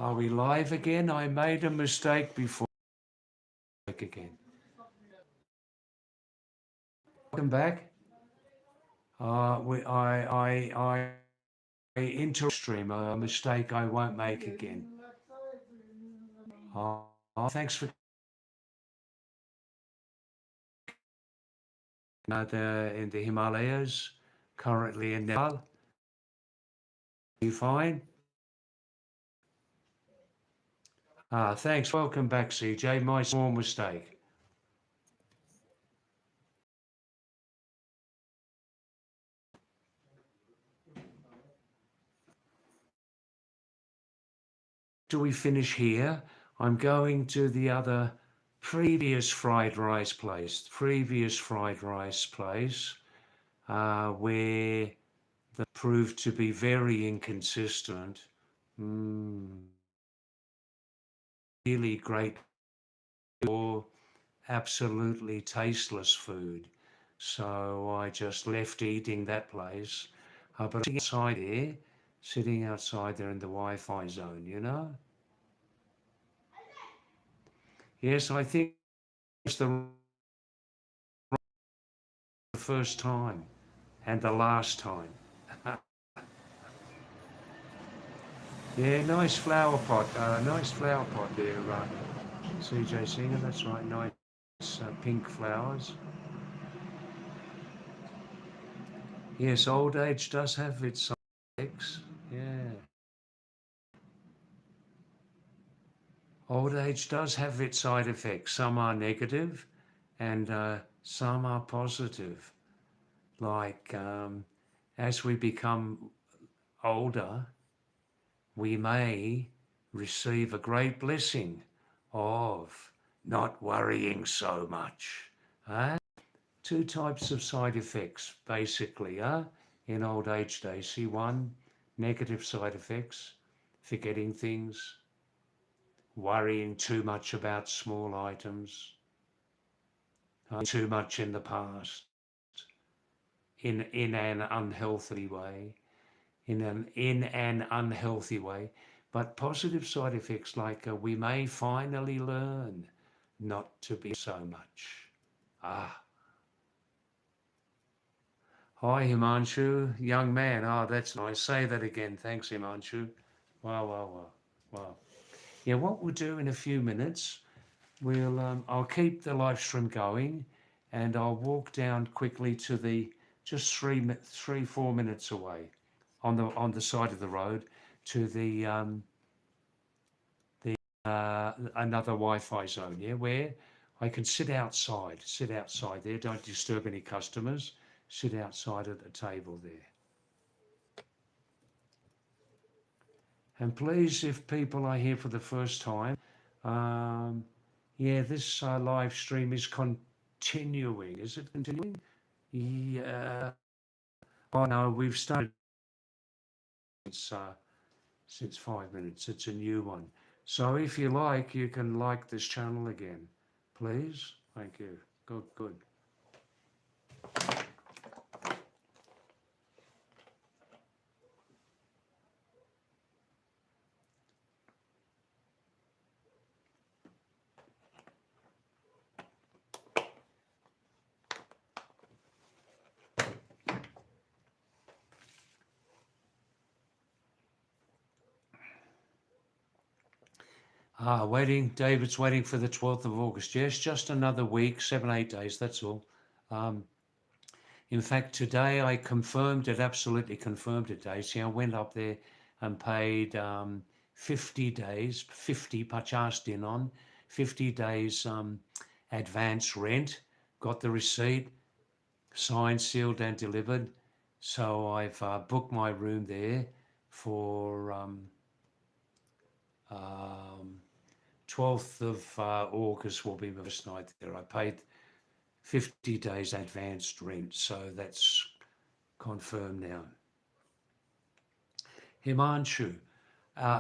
Are we live again? I made a mistake before. Again. Welcome back. I into stream a mistake I won't make again. Thanks for in the Himalayas, currently in Nepal. You fine? Thanks. Welcome back, CJ. My small mistake. Do we finish here? I'm going to the other previous fried rice place, where that proved to be very inconsistent. Really great or absolutely tasteless food. So I just left eating that place. But sitting outside there in the Wi-Fi zone, you know? Yes, I think it's the first time and the last time. Yeah, nice flower pot there, CJ Singer, that's right, nice pink flowers. Yes, old age does have its side effects, yeah. Old age does have its side effects. Some are negative and some are positive. Like as we become older, we may receive a great blessing of not worrying so much. Two types of side effects, basically, in old age, Daisy. One, negative side effects, forgetting things, worrying too much about small items, too much in the past, in an unhealthy way, in an unhealthy way. But positive side effects like we may finally learn not to be so much. Hi Himanshu, young man. That's nice. Say that again. Thanks, Himanshu. Wow. Yeah, what we'll do in a few minutes, I'll keep the live stream going, and I'll walk down quickly to the just 4 minutes away, on the side of the road to the another Wi-Fi zone. Yeah, where I can sit outside there. Don't disturb any customers. Sit outside at the table there. And please, if people are here for the first time, yeah, this live stream is continuing. Is it continuing? Yeah. Oh no, we've started since 5 minutes. It's a new one. So if you like, you can like this channel again, please. Thank you. Good. Waiting. David's waiting for the 12th of August. Yes, just another week, 7-8 days. That's all. In fact, today I confirmed it. Absolutely confirmed it, Daisy. I went up there and paid 50 days, 50 50 dinon, 50 days advance rent. Got the receipt, signed, sealed, and delivered. So I've booked my room there for 12th of August will be my first night there. I paid 50 days advanced rent, so that's confirmed now. Himanshu,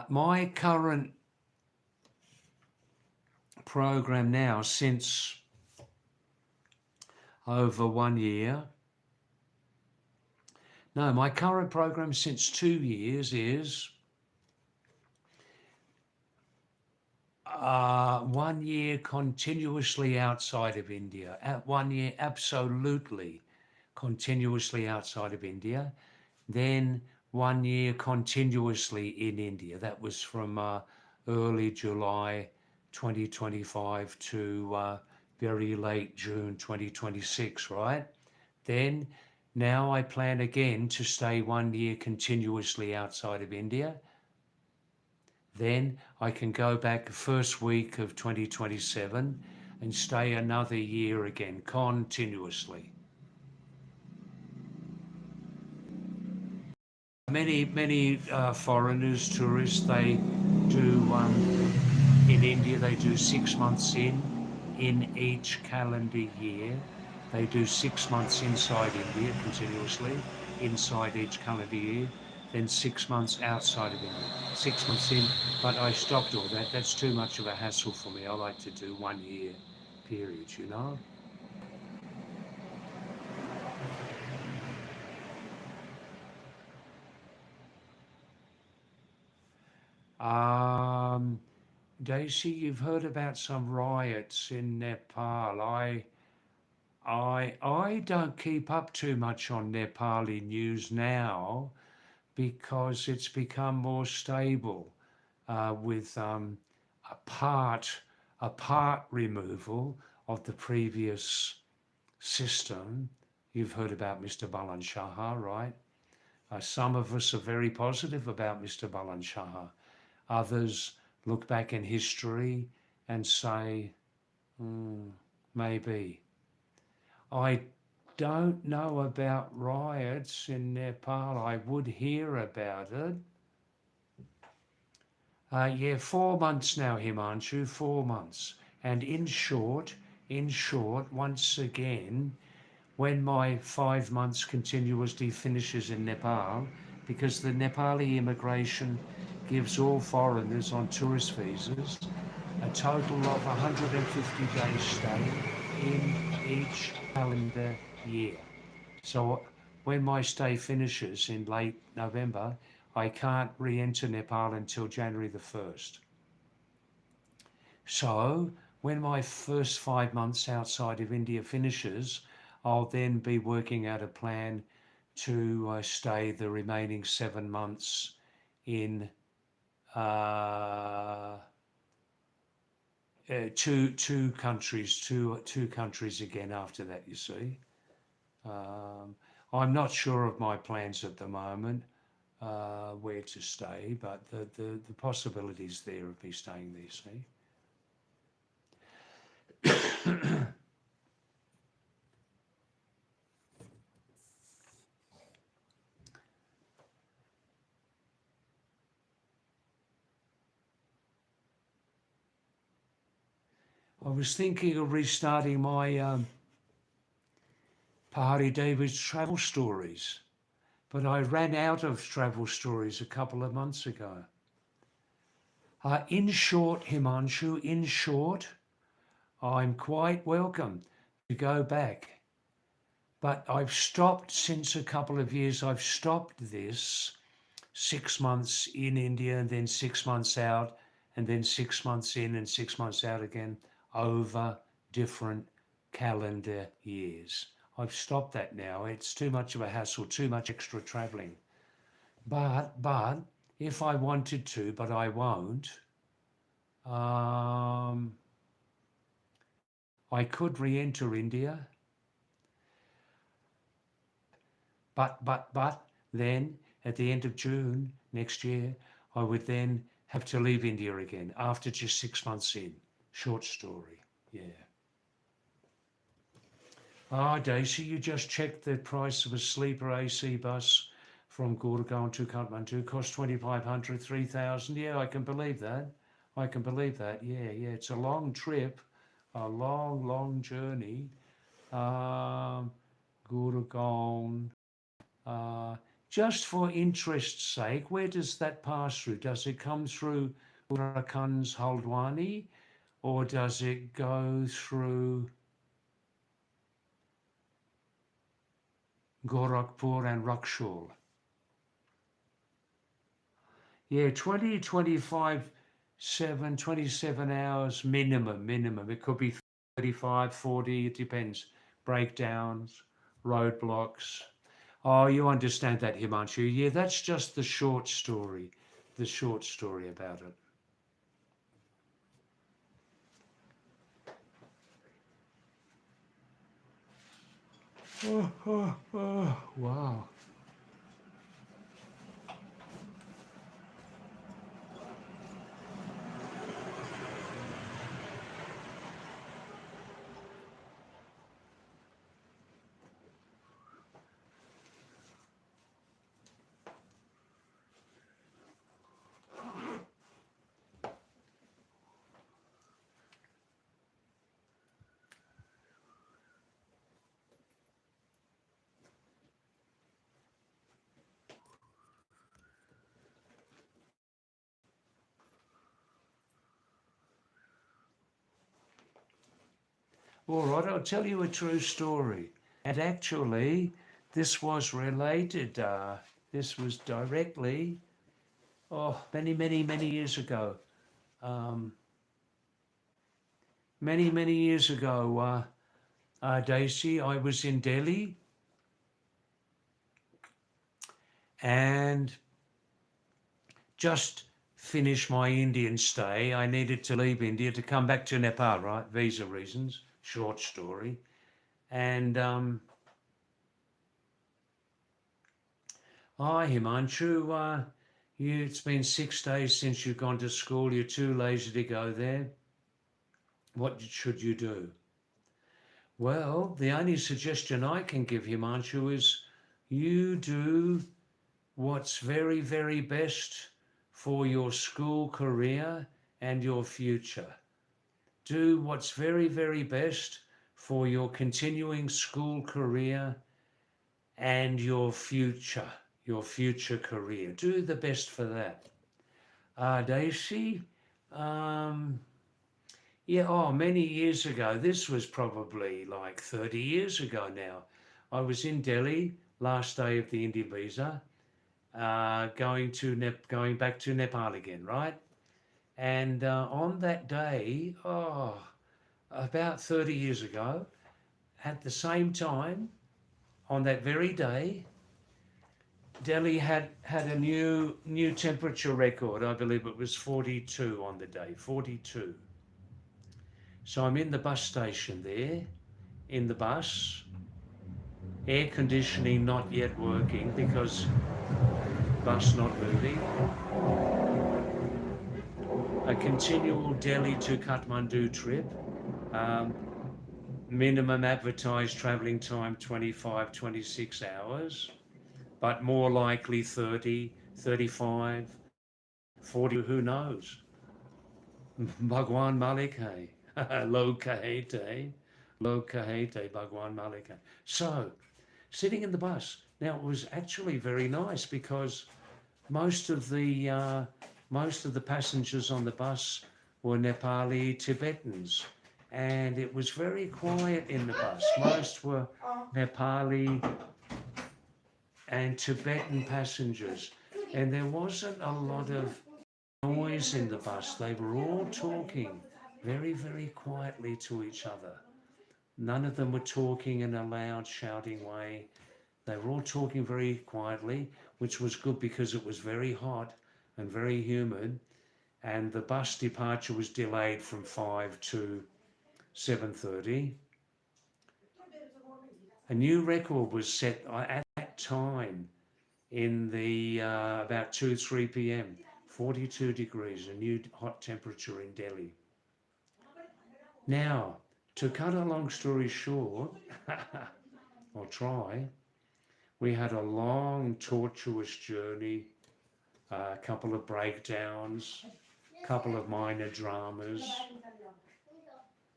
my current program now since over 1 year. No, my current program since 2 years is 1 year continuously outside of India. 1 year absolutely continuously outside of India. Then 1 year continuously in India. That was from early July 2025 to very late June 2026, right? Then now I plan again to stay 1 year continuously outside of India. Then I can go back first week of 2027 and stay another year again continuously. Many foreigners, tourists, they do in India. They do 6 months in each calendar year. They do 6 months inside India continuously, inside each calendar year, then 6 months outside of India. 6 months in, but I stopped all that. That's too much of a hassle for me. I like to do 1 year periods, you know. Um, Daisy, you've heard about some riots in Nepal. I don't keep up too much on Nepali news now because it's become more stable with a part a part removal of the previous system. You've heard about Mr. Balan Shaha, right? Some of us are very positive about Mr. Balan Shaha. Others look back in history and say, maybe. I don't know about riots in Nepal. I would hear about it. Yeah, 4 months now, Himanshu, 4 months. And in short, once again, when my 5 months continuously finishes in Nepal, because the Nepali immigration gives all foreigners on tourist visas a total of 150 days stay in each calendar year. So when my stay finishes in late November, I can't re-enter Nepal until January the 1st. So when my first 5 months outside of India finishes, I'll then be working out a plan to stay the remaining 7 months in two countries, two countries again after that, you see. I'm not sure of my plans at the moment, where to stay, but the possibilities there of me staying there, see. I was thinking of restarting my Pahadi David's travel stories, but I ran out of travel stories a couple of months ago. In short, Himanshu, in short, I'm quite welcome to go back. But I've stopped since a couple of years. I've stopped this 6 months in India and then 6 months out and then 6 months in and 6 months out again over different calendar years. I've stopped that now. It's too much of a hassle, too much extra traveling. But if I wanted to, but I won't, I could re-enter India. But then at the end of June next year, I would then have to leave India again after just 6 months in. Short story, yeah. Daisy, you just checked the price of a sleeper AC bus from Gurgaon to Kathmandu. Cost 2,500, 3,000. Yeah, I can believe that. I can believe that. Yeah. It's a long trip, a long journey. Gurgaon. Just for interest's sake, where does that pass through? Does it come through Uttarakhand's Haldwani, or does it go through Gorakhpur and Rakshul? Yeah, 2025 27 hours minimum. It could be 35, 40, it depends. Breakdowns, roadblocks. Oh, you understand that, Himanshu. Yeah, that's just the short story about it. Wow. All right, I'll tell you a true story. And actually, this was related, this was directly, many years ago. Um, many years ago, Daisy, I was in Delhi and just finished my Indian stay. I needed to leave India to come back to Nepal, right? Visa reasons, short story. And hi, Himanshu. It's been 6 days since you've gone to school. You're too lazy to go there. What should you do? Well, the only suggestion I can give Himanshu is you do what's very best for your school career and your future. Do what's very best for your continuing school career and your future career. Do the best for that. Daisy, um, yeah, many years ago, this was probably like 30 years ago now. I was in Delhi, last day of the India visa, going back to Nepal again, right? And on that day, about 30 years ago, at the same time, on that very day, Delhi had a new temperature record. I believe it was 42 on the day, 42. So I'm in the bus station there, in the bus, air conditioning not yet working because bus not moving. A continual Delhi to Kathmandu trip. Um, Minimum advertised travelling time 25, 26 hours, but more likely 30, 35, 40, who knows? Bhagwan Malik hai. Lo kahete, Bhagwan Malik hai. So, sitting in the bus. Now, it was actually very nice because most of the passengers on the bus were Nepali Tibetans, and it was very quiet in the bus. Most were Nepali and Tibetan passengers, and there wasn't a lot of noise in the bus. They were all talking very quietly to each other. None of them were talking in a loud, shouting way. They were all talking very quietly, which was good because it was very hot and very humid, and the bus departure was delayed from 5 to 7:30. A new record was set at that time in the about 2, 3 p.m. 42 degrees, a new hot temperature in Delhi. Now, to cut a long story short, or try, we had a long, tortuous journey, a couple of breakdowns, a couple of minor dramas.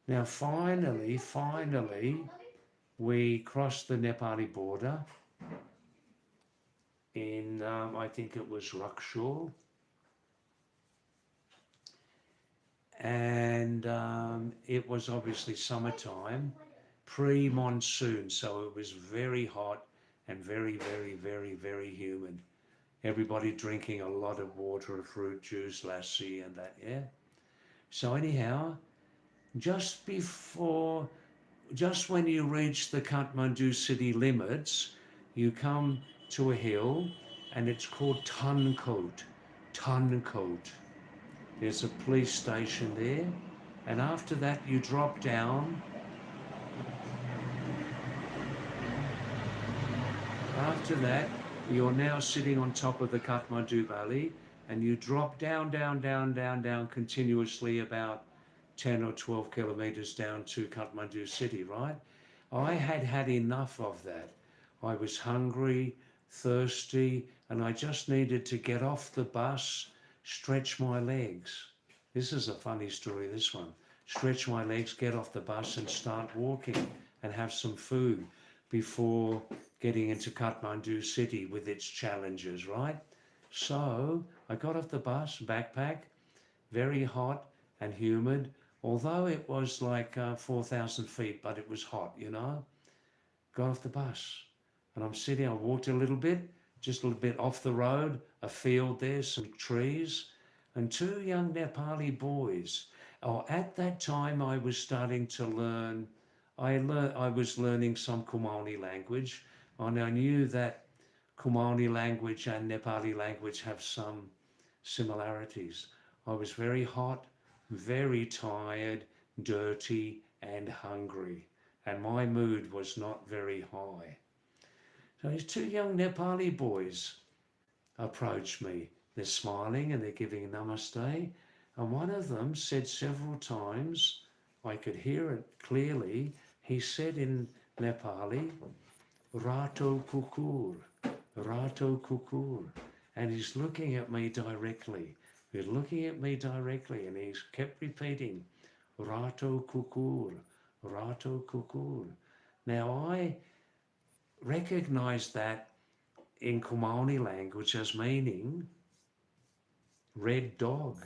Now, finally, we crossed the Nepali border in, I think it was Rukshaw, and it was obviously summertime, pre-monsoon, so it was very hot and very humid. Everybody drinking a lot of water, fruit juice, lassi and that, yeah. So anyhow, just before, just when you reach the Kathmandu city limits, you come to a hill and it's called Tuncoat. Tuncoat. There's a police station there. And after that, you drop down. After that, you're now sitting on top of the Kathmandu Valley and you drop down, down, down, down, down continuously about 10 or 12 kilometers down to Kathmandu city, right? I had had enough of that. I was hungry, thirsty, and I just needed to get off the bus, stretch my legs. This is a funny story, this one. Stretch my legs, get off the bus and start walking and have some food before getting into Kathmandu city with its challenges, right? So I got off the bus, backpack, very hot and humid, although it was like 4,000 feet, but it was hot, you know. Got off the bus and I'm sitting, I walked a little bit, just a little bit off the road, a field there, some trees, and two young Nepali boys. Oh, at that time I was starting to learn, I was learning some Kumani language, and I knew that Kumani language and Nepali language have some similarities. I was very hot, very tired, dirty, and hungry, and my mood was not very high. So these two young Nepali boys approached me. They're smiling and they're giving namaste. And one of them said several times, I could hear it clearly, he said in Nepali, Rato Kukur, Rato Kukur. And he's looking at me directly. He's looking at me directly and he's kept repeating, Rato Kukur, Rato Kukur. Now I recognize that in Kumani language as meaning red dog,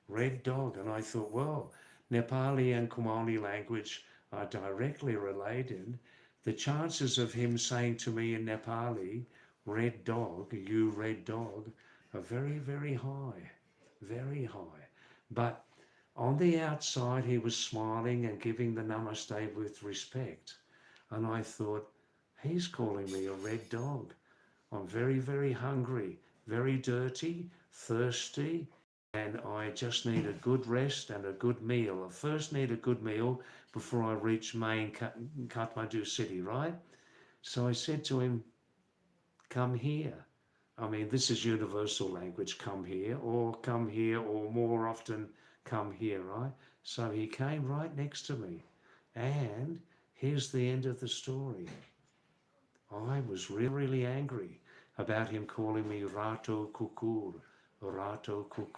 red dog. And I thought, well, Nepali and Kumani language are directly related. The chances of him saying to me in Nepali, red dog, you red dog, are very, very high, very high. But on the outside, he was smiling and giving the namaste with respect. And I thought, he's calling me a red dog. I'm very, very hungry, very dirty, thirsty, and I just need a good rest and a good meal. I first need a good meal before I reach main Kathmandu city, right? So I said to him, come here. I mean, this is universal language, come here, or more often, come here, right? So he came right next to me. And here's the end of the story. I was really, really angry about him calling me Rato Kukur,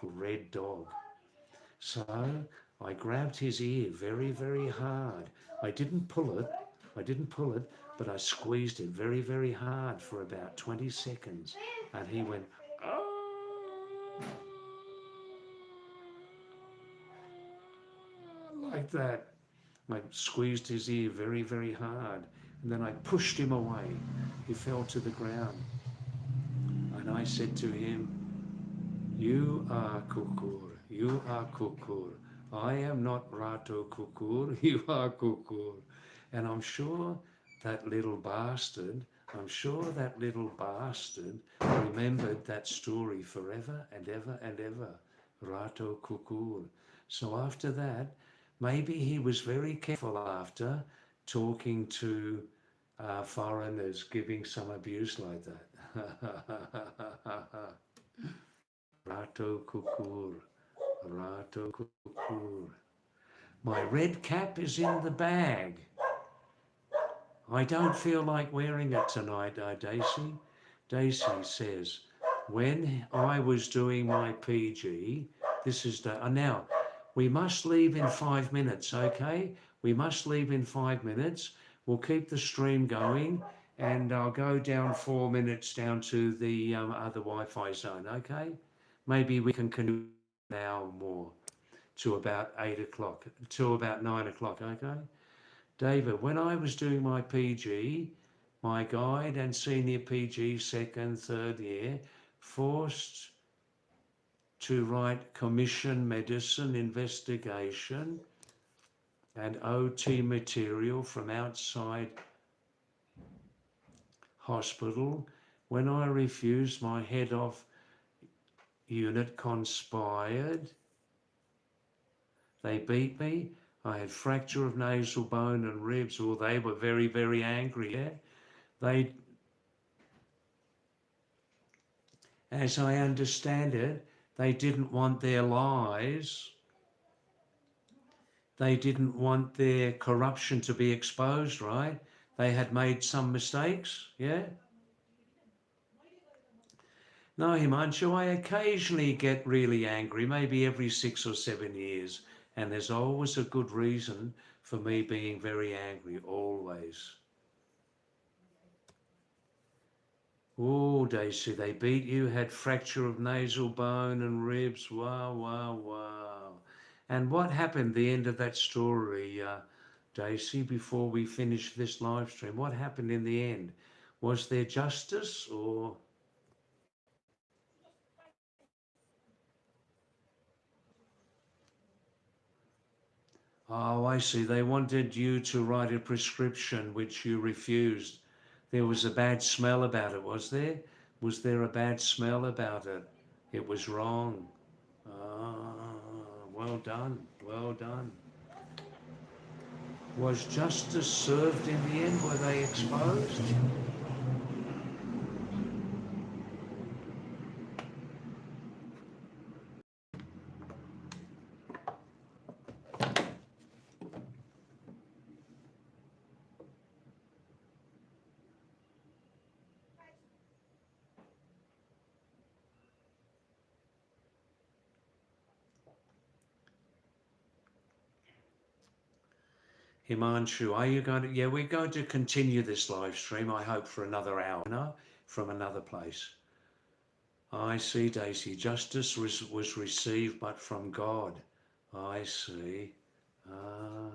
red dog. So I grabbed his ear very, very hard. I didn't pull it, but I squeezed it very, very hard for about 20 seconds. And he went, oh, like that. I squeezed his ear very, very hard. And then I pushed him away. He fell to the ground. And I said to him, you are Kukur, you are Kukur. I am not Rato Kukur, you are Kukur. And I'm sure that little bastard remembered that story forever and ever and ever. Rato Kukur. So after that, maybe he was very careful after talking to foreigners, giving some abuse like that. Rato Kukur, Rato Kukur. My red cap is in the bag. I don't feel like wearing it tonight, Daisy. Daisy says, when I was doing my PG, this is the, now, we must leave in 5 minutes, okay? We must leave in 5 minutes. We'll keep the stream going and I'll go down 4 minutes down to the other Wi-Fi zone, okay? Maybe we can continue an hour more to about 8 o'clock, to about 9 o'clock, okay? David, when I was doing my PG, my guide and senior PG second, third year, forced to write commission medicine investigation and OT material from outside hospital. When I refused, my head of unit conspired. They beat me. I had fracture of nasal bone and ribs. Well, they were very, very angry. Yeah? As I understand it, they didn't want their lies. They didn't want their corruption to be exposed, right? They had made some mistakes, yeah? No, Himanshu, I occasionally get really angry, maybe every 6 or 7 years, and there's always a good reason for me being very angry, always. Oh, Daisy, they beat you, had fracture of nasal bone and ribs. Wow, wow, wow. And what happened at the end of that story, Daisy, before we finish this live stream? What happened in the end? Was there justice or... Oh, I see. They wanted you to write a prescription which you refused. There was a bad smell about it, was there? Was there a bad smell about it? It was wrong. Ah, well done, well done. Was justice served in the end? Were they exposed? Himanshu, are you going to... Yeah, we're going to continue this live stream, I hope, for another hour, from another place. I see, Daisy. Justice was received, but from God. I see. Ah,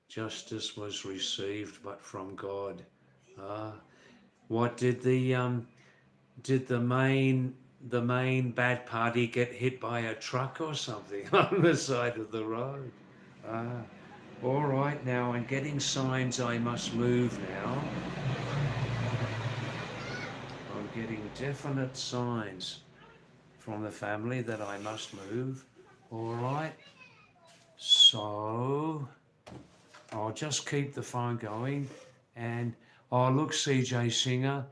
justice was received, but from God. Ah, what did the main bad party get hit by a truck or something on the side of the road? Ah, all right. Now I'm getting signs I must move now. I'm getting definite signs from the family that I must move. All right. So I'll just keep the phone going. And oh, look, CJ Singer,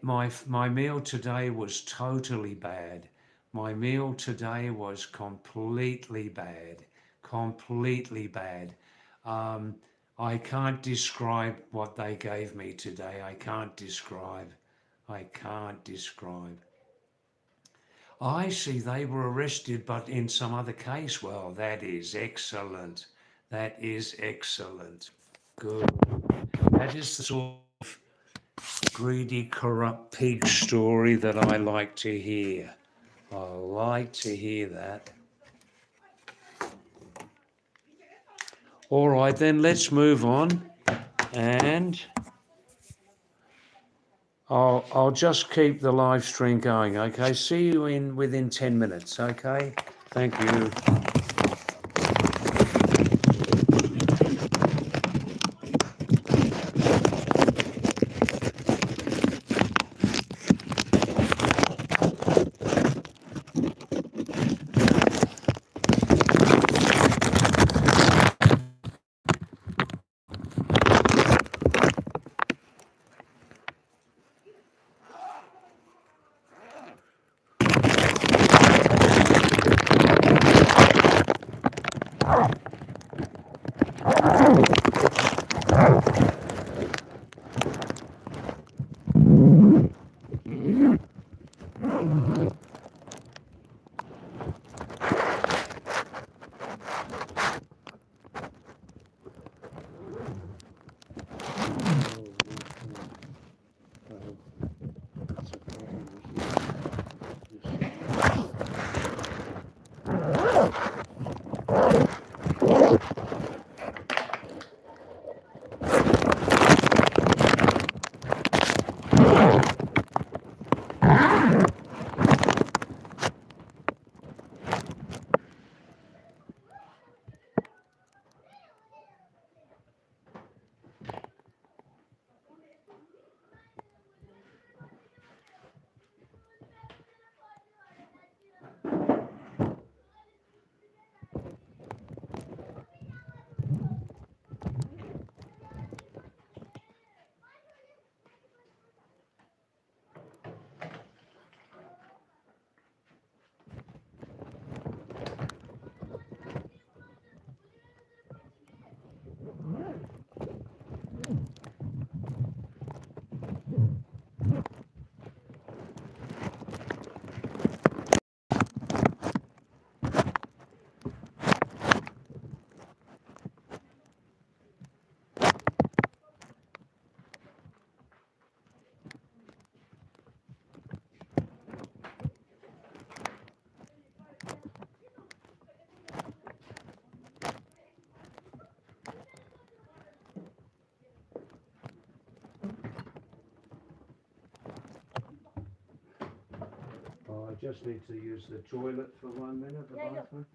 my meal today was totally bad. My meal today was completely bad. Completely bad. I can't describe what they gave me today. I can't describe. I see they were arrested, but in some other case. Well, that is excellent. That is excellent. Good. That is the sort of greedy, corrupt pig story that I like to hear. I like to hear that. All right, then let's move on, and I'll just keep the live stream going. Okay, see you within 10 minutes. Okay, thank you. just need to use the toilet for 1 minute, the bathroom.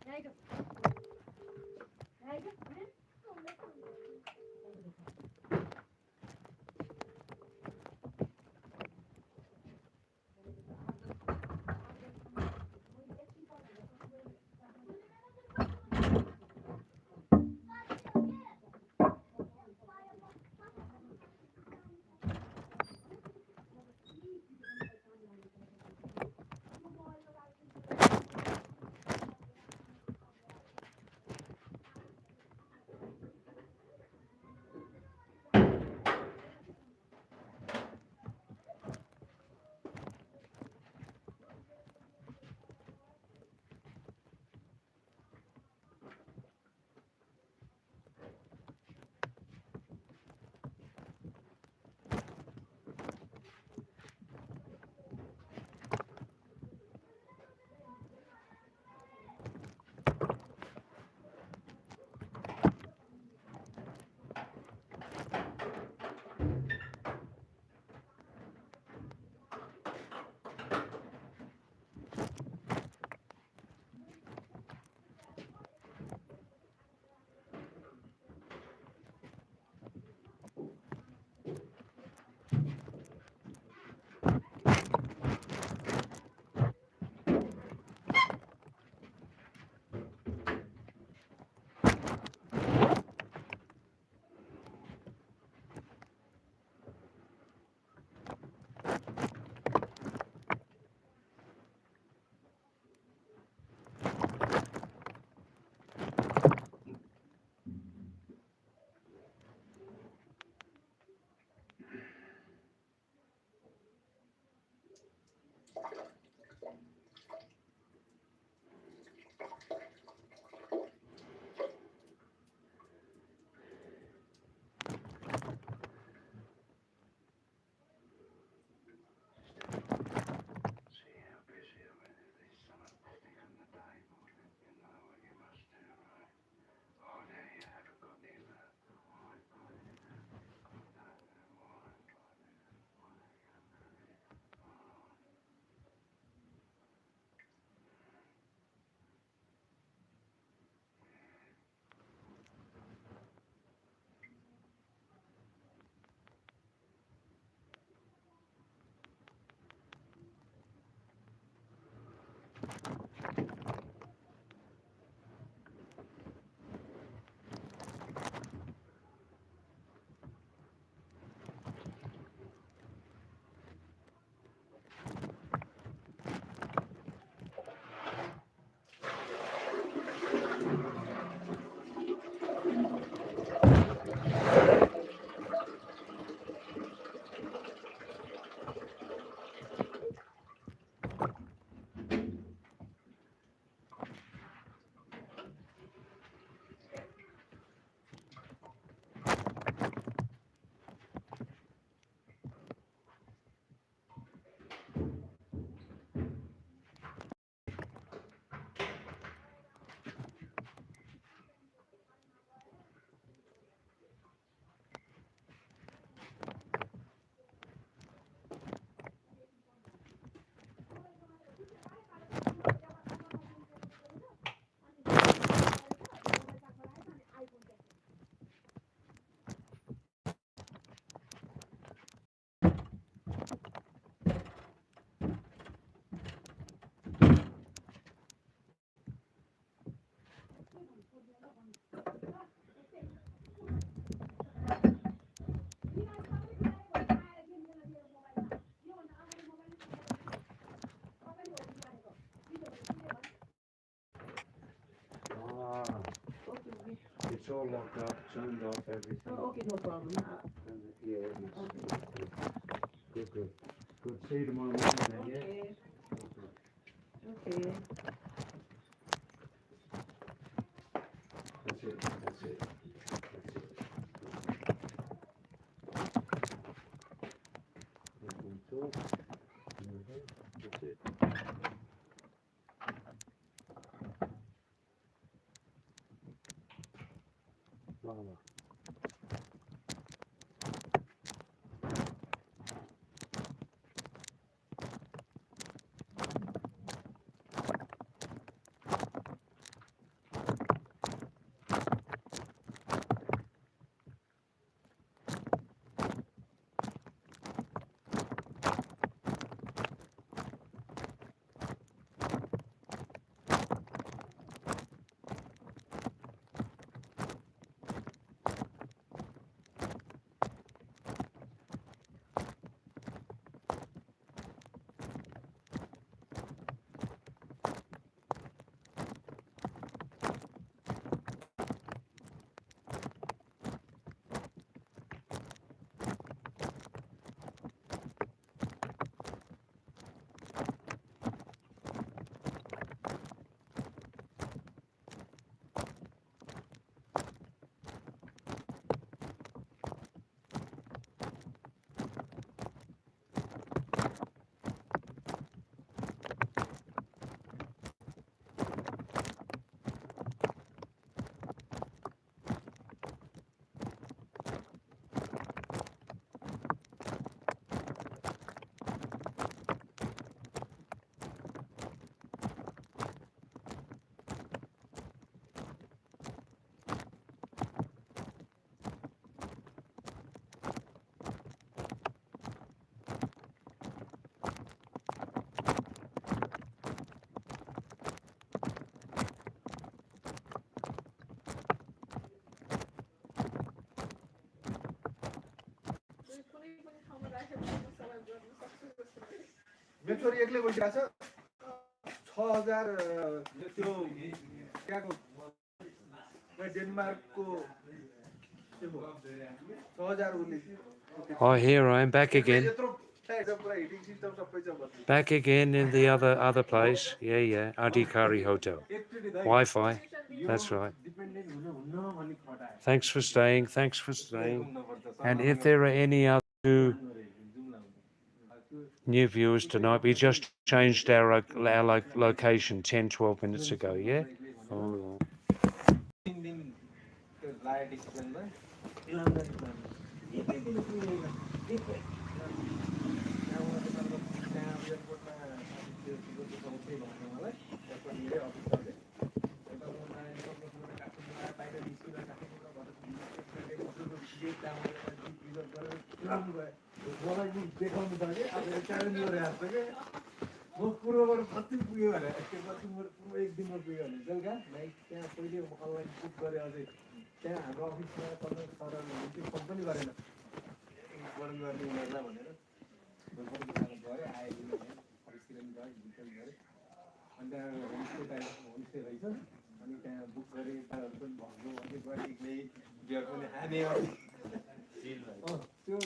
It's all locked up, turned off, everything. Oh, okay, no problem. And, yeah, it's good, good. Good. See you tomorrow morning then, yeah? Okay. Okay. That's it, that's it. That's it. Let me talk. That's it. Voila. मेरो छोरी एक्लै बसिरहेको छ 6000 त्यो त्यहाँको डेनमार्कको 6000 उसले Oh, here I am back again. यत्रो पुरा हिटिङ सिस्टम सबै छ बस्नु Back again in the other place. Yeah. Adhikari Hotel. Wi-Fi. That's right. Dependent हुन्न भन्ने खटा Thanks for staying. And if there are any other new viewers tonight, we just changed our location 10-12 minutes ago. Yeah. Oh. 3 दिन त्यो लायो डिसिजनमा इमानदारी plan एकै दिन पुगेन एकै त्यहाँ एयरपोर्टमा त्यो टिकट देखाउँथेँ भन्नु मलाई त्यहाँपट्टि अफिस गर्दै यता म काठमाडौँबाट बाहिर निस्किँदा काठमाडौँबाट रिजर्भ गरेर पुरानो गएँ मलाई नि देखाउनु त कि अब च्यालेन्ज गरेर हाँस्छ क्या म पूर्वबाट कति पुग्यो भने त्यसपछि म पूर्व 1 दिनमा पुग्यो भने बेलुका नाइट त्यहाँ पहिले अनलाइन बुक गरेँ अझै त्यहाँ हाम्रो अफिसमा तपाईँ सरहरूले त्यो फोन पनि गरेन फोन गर्ने उनीहरूलाई भनेर गऱ्यो आयो अफिसतिर पनि गएँ बुक पनि गरेँ अनि त्यहाँ होमस्टे रहेछ अनि त्यहाँ बुक गरेँ यताहरू पनि भन्नु अनि गएर एक्लै बियर पनि हाने त्यो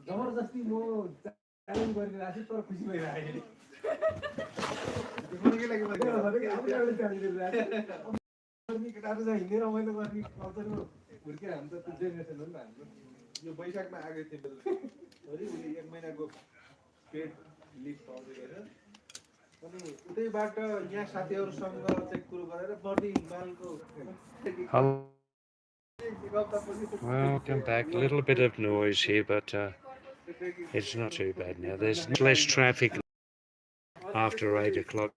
जबरजस्ती म च्यालेन्ज गरिरहेको छु तर खुसी भइरहेको केटाहरू चाहिँ हिँडेर रमाइलो गर्ने कल्चरमा हुर्केर हामी त त्यो जेनेरेसन हो नि त हाम्रो यो वैशाखमा आएको थियो बेलुका उसले 1 महिनाको पेड लिभ पाउँदै रहेछ अनि उतैबाट यहाँ साथीहरूसँग चाहिँ कुरो गरेर बढी हिमालको Welcome back. A little bit of noise here, but it's not too bad now. There's less traffic after 8 o'clock.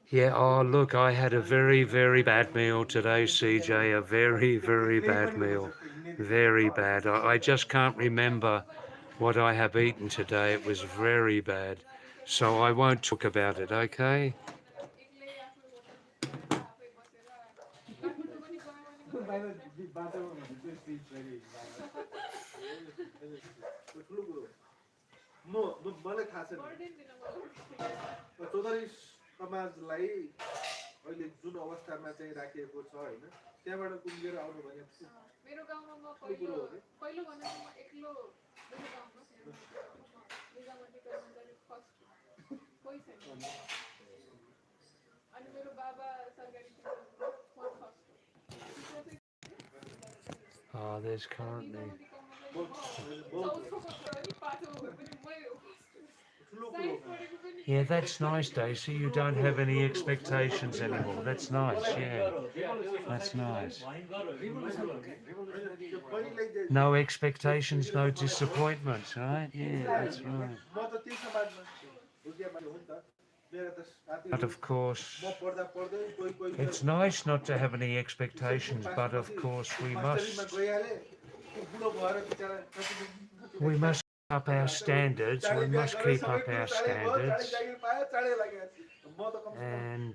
Yeah, oh look, I had a very, very bad meal today, CJ. A very, very bad meal. Very bad. I just can't remember what I have eaten today. It was very bad. So I won't talk about it, okay? मलाई थाहा छैन चौधरी समाजलाई अहिले जुन अवस्थामा चाहिँ राखिएको छ हैन त्यहाँबाट कुम्केर आउनु भने मेरो गाउँमा म पहिलो भने म एक्लो मेरो गाउँमा निजामती कर्मचारी फर्स्ट कोही छैन अनि मेरो बाबा सरकारी Stitcher first There's currently... Yeah, that's nice, Daisy. You don't have any expectations anymore. That's nice, yeah. That's nice. No expectations, no disappointments, right? Yeah, that's right. But of course, it's nice not to have any expectations, but of course we must up our standards. We must keep up our standards, and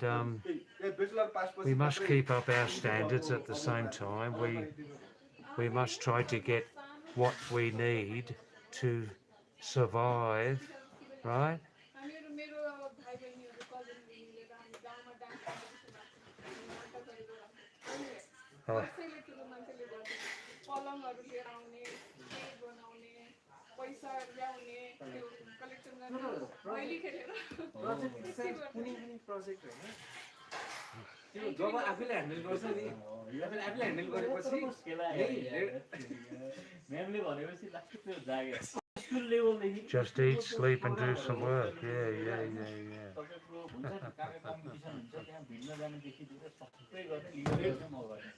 we must keep up our standards at the same time. We must try to get what we need to survive, right? Oh. जब आफैले handle गर्छ नि आफैले handle गरेपछि म्यामले भनेपछि last त्यो जागे school लेभलदेखि Just eat, sleep, and do some work. Yeah. तपाईको हुन्छ नि कार्य कम्पिटिसन हुन्छ त्यहाँ भिन्न जानेदेखि लिएर सबै गर्ने लिडर चाहिँ म गर्ने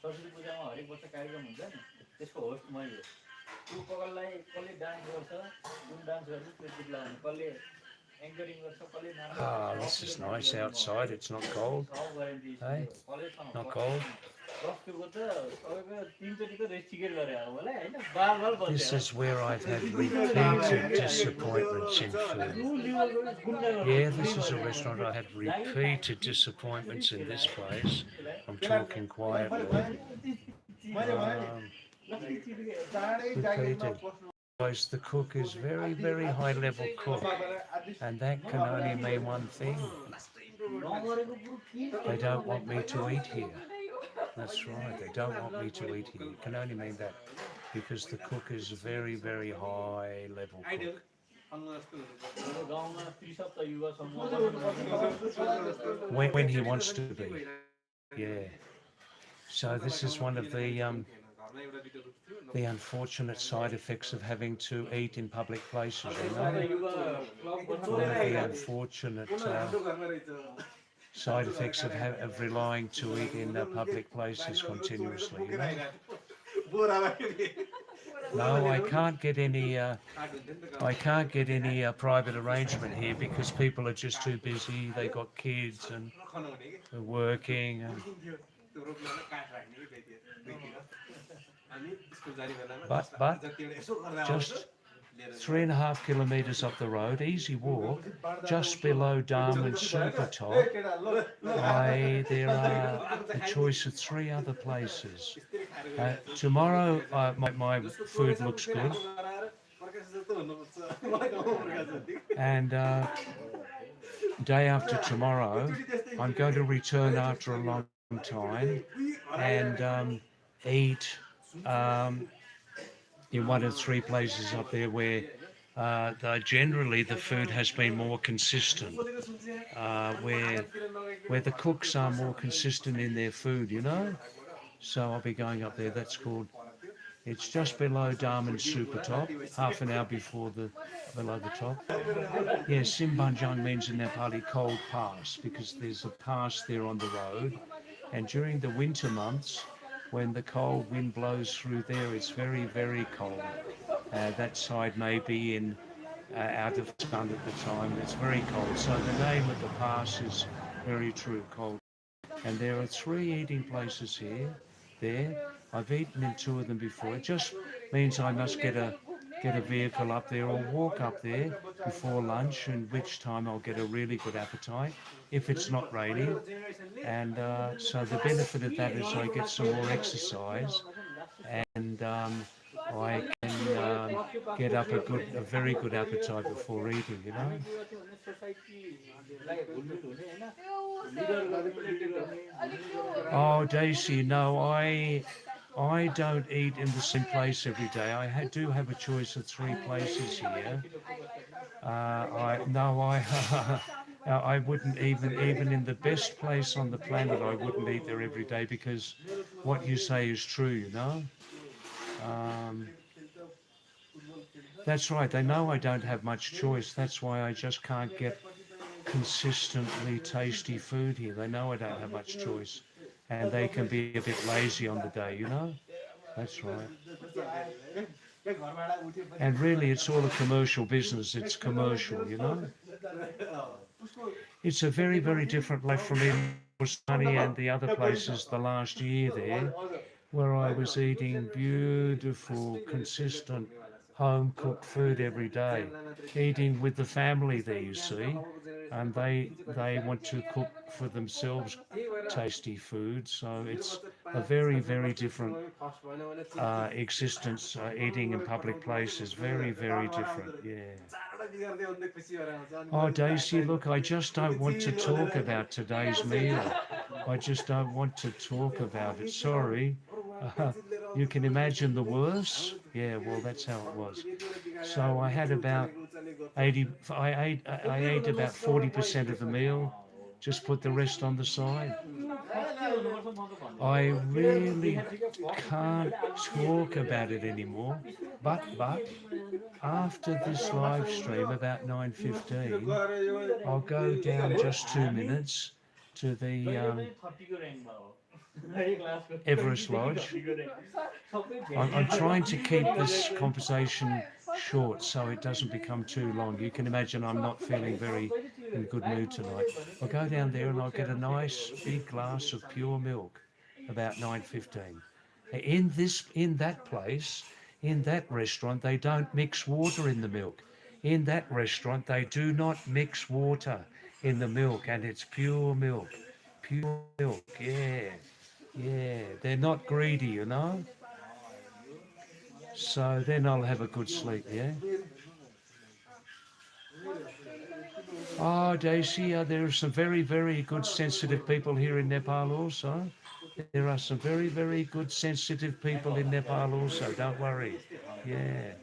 सरस्वती पूजामा हरेक वर्ष कार्यक्रम हुन्छ नि त्यसको होस्ट मै हो त्यो पगललाई कसले डान्स गर्छ कुन डान्स गर्छ त्यो गीत लगाउने कसले एङ्करिङ गर्छ कसले नाच्छ This is nice outside. It's not cold. Hey, not cold. This is where I've had repeated disappointments in food. Yeah, this is a restaurant. I had repeated disappointments in this place. I'm talking quietly. Repeated. Guys, the cook is very, very high level cook, and that can only mean one thing. They don't want me to eat here. That's right, they don't want me to eat here. It can only mean that because the cook is a very, very high level cook. When he wants to be. Yeah. So this is one of the unfortunate side effects of having to eat in public places, you know? One of the unfortunate side effects of relying to eat in public places continuously, you know? No, I can't get any private arrangement here because people are just too busy. They got kids and they're working and but just 3.5 kilometres up the road, easy walk, just below Darwin Super Top, there are a choice of 3 other places. Tomorrow, my food looks good, and day after tomorrow, I'm going to return after a long time and eat in one of 3 places up there where generally the food has been more consistent, where the cooks are more consistent in their food, you know. So I'll be going up there. It's just below Darwin Super Top, half an hour below the top. Yeah, Simbanjang means in Nepali cold pass because there's a pass there on the road, and during the winter months, when the cold wind blows through there, it's very, very cold. That side may be out of sun at the time. It's very cold. So the name of the pass is very true, cold. And there are 3 eating places there. I've eaten in 2 of them before. It just means I must get a vehicle up there or walk up there before lunch, in which time I'll get a really good appetite if it's not raining. And so the benefit of that is I get some more exercise, and I can get up a very good appetite before eating, you know. Oh, Daisy, no, I don't eat in the same place every day. Do have a choice of 3 places here. I wouldn't even in the best place on the planet, I wouldn't eat there every day because what you say is true, you know. That's right. They know I don't have much choice. That's why I just can't get consistently tasty food here. They know I don't have much choice, and they can be a bit lazy on the day, you know. That's right. And really, it's all a commercial business. It's commercial, you know. It's a very, very different life from eating Sunny and the other places the last year there, where I was eating beautiful, consistent, home-cooked food every day, eating with the family there, you see, and they want to cook for themselves tasty food, so it's a very, very different existence. Eating in public places, very, very different, yeah. Oh, Daisy, look, I just don't want to talk about today's meal. I just don't want to talk about it. Sorry. You can imagine the worst? Yeah, well, that's how it was. So I had about 80, I ate about 40% of the meal, just put the rest on the side. I really can't talk about it anymore, but after this live stream about 9:15, I'll go down just 2 minutes to the Everest Lodge. I'm trying to keep this conversation short so it doesn't become too long. You can imagine I'm not feeling very in good mood tonight. I'll go down there and I'll get a nice big glass of pure milk about 9:15. In that place, in that restaurant, they don't mix water in the milk. In that restaurant, they do not mix water in the milk, and it's pure milk. Pure milk, yeah. Yeah, they're not greedy, you know. So then I'll have a good sleep, yeah. Oh, Daisy, there are some very, very good sensitive people here in Nepal also. There are some very, very good sensitive people in Nepal also. Don't worry. Yeah.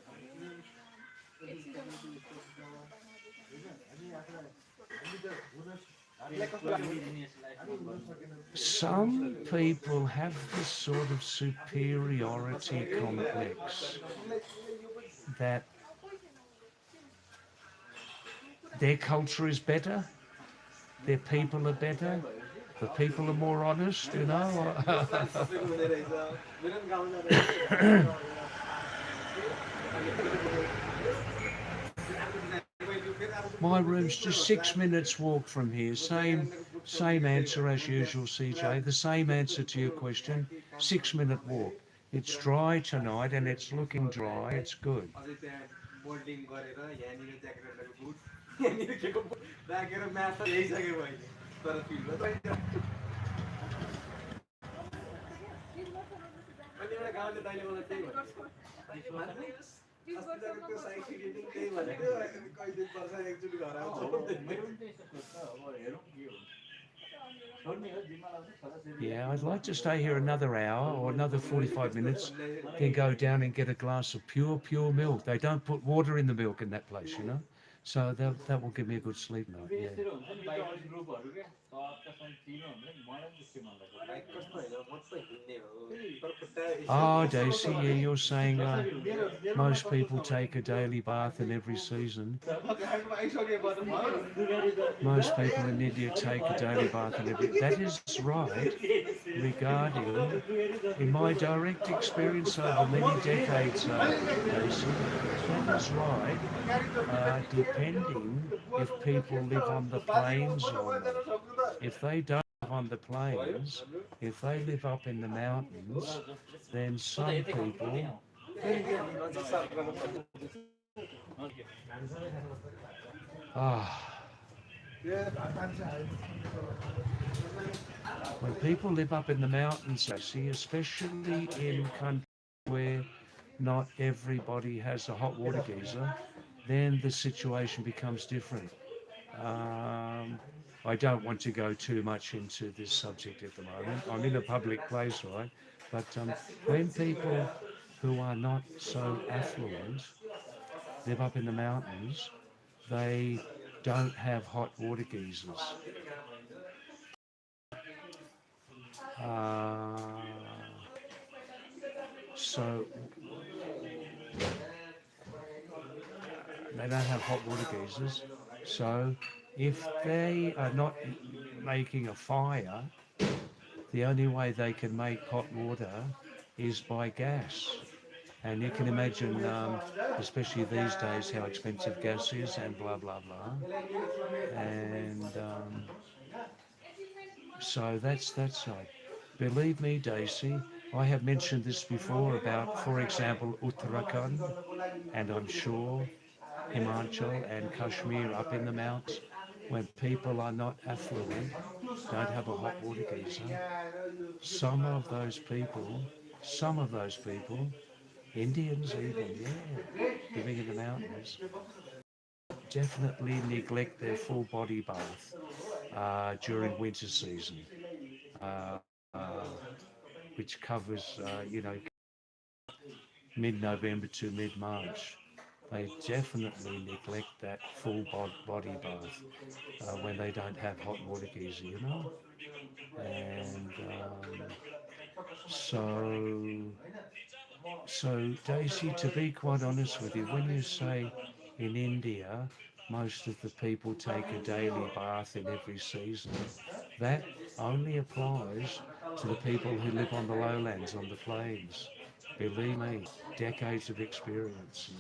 Some people have this sort of superiority complex that their culture is better, their people are better, the people are more honest, you know. My room's just 6 minutes walk from here. Same answer as usual, CJ. The same answer to your question. 6 minute walk. It's dry tonight and it's looking dry. It's good. Yeah, I'd like to stay here another hour or another 45 minutes, then go down and get a glass of pure milk. They don't put water in the milk in that place, you know. So that will give me a good sleep night. Yeah. Oh, Daisy, yeah, you're saying most people take a daily bath in every season. Most people in India take a daily bath in every. That is right. Regarding, in my direct experience over many decades, Daisy, that is right. Depending if people live on the plains or not. If they don't live on the plains, if they live up in the mountains, then some people. Ah, when people live up in the mountains, I see, especially in countries where not everybody has a hot water geyser, then the situation becomes different. Um, I don't want to go too much into this subject at the moment. I'm in a public place, right? But when people who are not so affluent live up in the mountains, they don't have hot water geysers. Uh, so they don't have hot water geysers. So if they are not making a fire, the only way they can make hot water is by gas. And you can imagine, especially these days, how expensive gas is and blah, blah, blah. And so that's right. Believe me, Daisy, I have mentioned this before about, for example, Uttarakhand, and I'm sure Himachal and Kashmir up in the mountains, when people are not affluent, don't have a hot water geyser. Some of those people, Indians even, yeah, living in the mountains, definitely neglect their full body bath during winter season, uh, uh, which covers, mid-November to mid-March. They definitely neglect that full body bath when they don't have hot water geyser, you know. And so, Daisy, to be quite honest with you, when you say in India, most of the people take a daily bath in every season, that only applies to the people who live on the lowlands, on the plains. Believe me, decades of experience.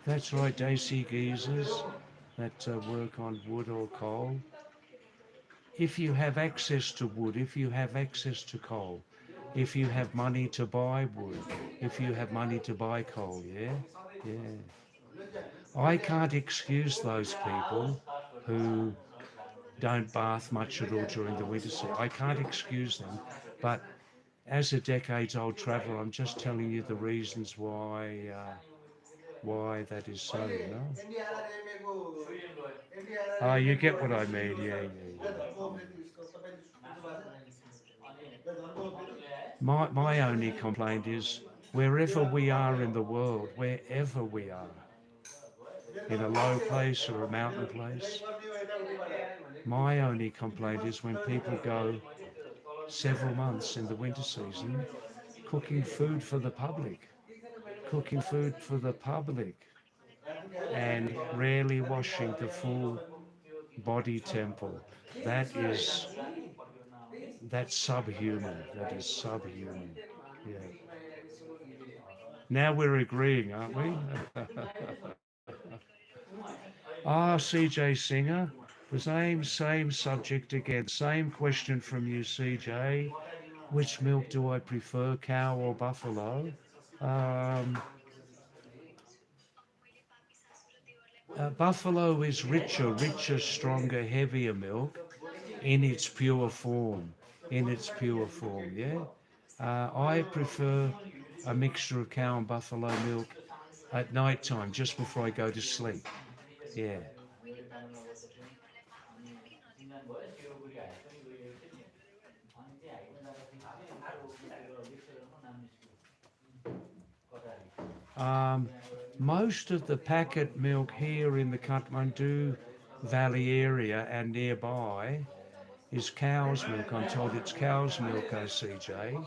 That's right, Desi geezers that work on wood or coal. If you have access to wood, if you have access to coal, if you have money to buy wood, if you have money to buy coal, yeah? Yeah. I can't excuse those people who don't bath much at all during the winter season. I can't excuse them, but as a decades-old traveller, I'm just telling you the reasons why that is so. You know? You get what I mean? Yeah, yeah, yeah. My only complaint is wherever we are in the world, wherever we are, in a low place or a mountain place, my only complaint is when people go several months in the winter season cooking food for the public, cooking food for the public, and rarely washing the full body temple. That is, that's subhuman. That is subhuman. Yeah. Now we're agreeing, aren't we? CJ Singer, the same subject again. Same question from you, CJ. Which milk do I prefer, cow or buffalo? Um, Buffalo is richer, stronger, heavier milk in its pure form. In its pure form, yeah. I prefer a mixture of cow and buffalo milk at night time, just before I go to sleep. Yeah. Um, Most of the packet milk here in the Kathmandu Valley area and nearby is cow's milk. I'm told it's cow's milk, CJ.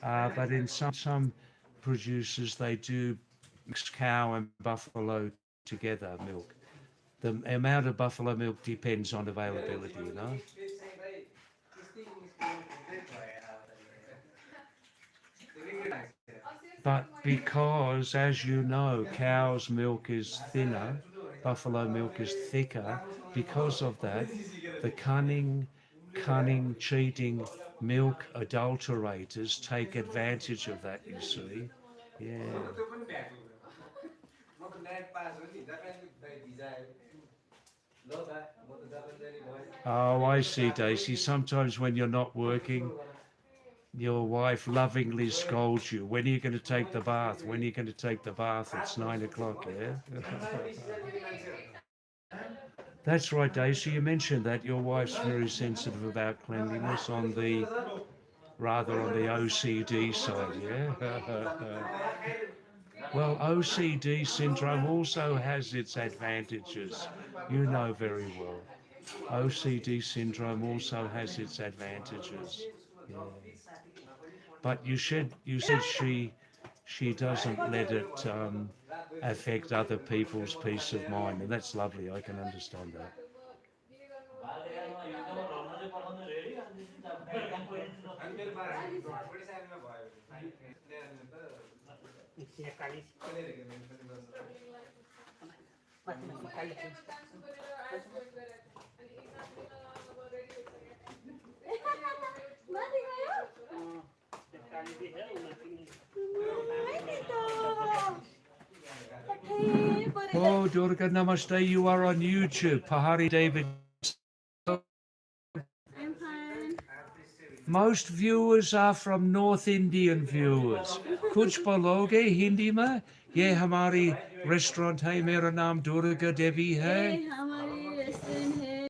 But in some producers, they do mix cow and buffalo together milk. The amount of buffalo milk depends on availability, you know. But because, as you know, cow's milk is thinner, buffalo milk is thicker, because of that, the cunning, cheating milk adulterators take advantage of that, you see. Yeah. Oh, I see, Daisy. Sometimes when you're not working, your wife lovingly scolds you. When are you going to take the bath? When are you going to take the bath? It's 9 o'clock, yeah? That's right, Daisy. You mentioned that your wife's very sensitive about cleanliness rather on the OCD side, yeah? Well, OCD syndrome also has its advantages. You know very well. OCD syndrome also has its advantages. Yeah. But you said she doesn't let it affect other people's peace of mind, and that's lovely. I can understand that. Oh, Durga, namaste. You are on YouTube. Pahadi David. I'm fine. Most viewers are from North Indian viewers. कुछ बोलोगे हिंदी में? ये हमारी restaurant है. मेरा नाम दुर्गा देवी है. ये हमारी रेस्टोरेंट है.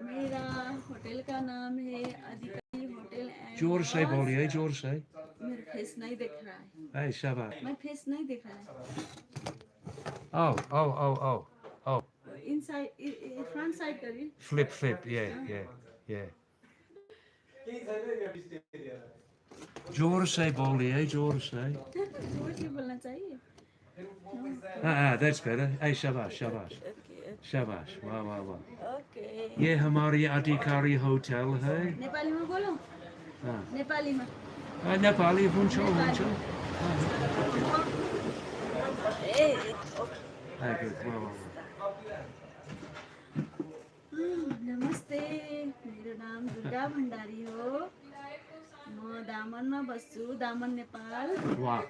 मेरा होटल का नाम है अधिकारी होटल एंड जोर से बोलिए, जोर से. मेरा फेस नहीं दिख रहा है. Hey, शाबाश. My face नहीं दिख रहा है. Oh. Inside, front side करिए. Flip. Yeah. जोर से बोलिए, जोर से. जोर से बोलना चाहिए. That's better. Hey, शाबाश. Okay. शाबाश. वाह. Okay. ये हमारी अधिकारी होटल है. नेपाली में बोलो. हाँ. नेपाली में. नेपाली हुन्छ. Good. Wow. नमस्ते, मेरो नाम दुर्गा भण्डारी हो। म दामनमा बस्छु, दामन नेपाल। Wow.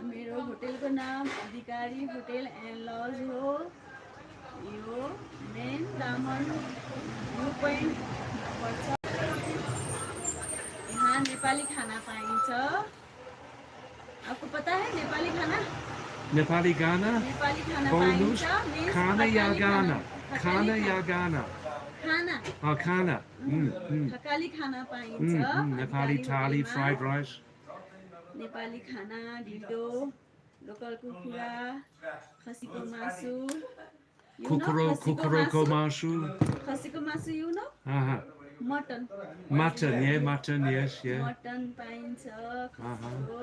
मेरो होटेलको नाम अधिकारी होटेल एन्ड लज हो। यो मेन दामन भ्यू पोइन्ट पर्छ। यहाँ नेपाली खाना पाइन्छ। आपको पता है नेपाली खाना? Nepali Ghana? नेपाली खाना Bonus? पाइन्छ। means Khana ya Thakali Ghana? खाना। Khana ya Ghana? खाना Oh, Khana. थकाली खाना पाइन्छ। Nepali अधिकारी thali, होटेलमा। fried rice. नेपाली खाना, ढिँडो, लोकल कुखुरा, खसीको मासु। Kukuroko masu. खसीको मासु you know? Mutton. Mutton, yes, yeah. Mutton पाइन्छ खसीको।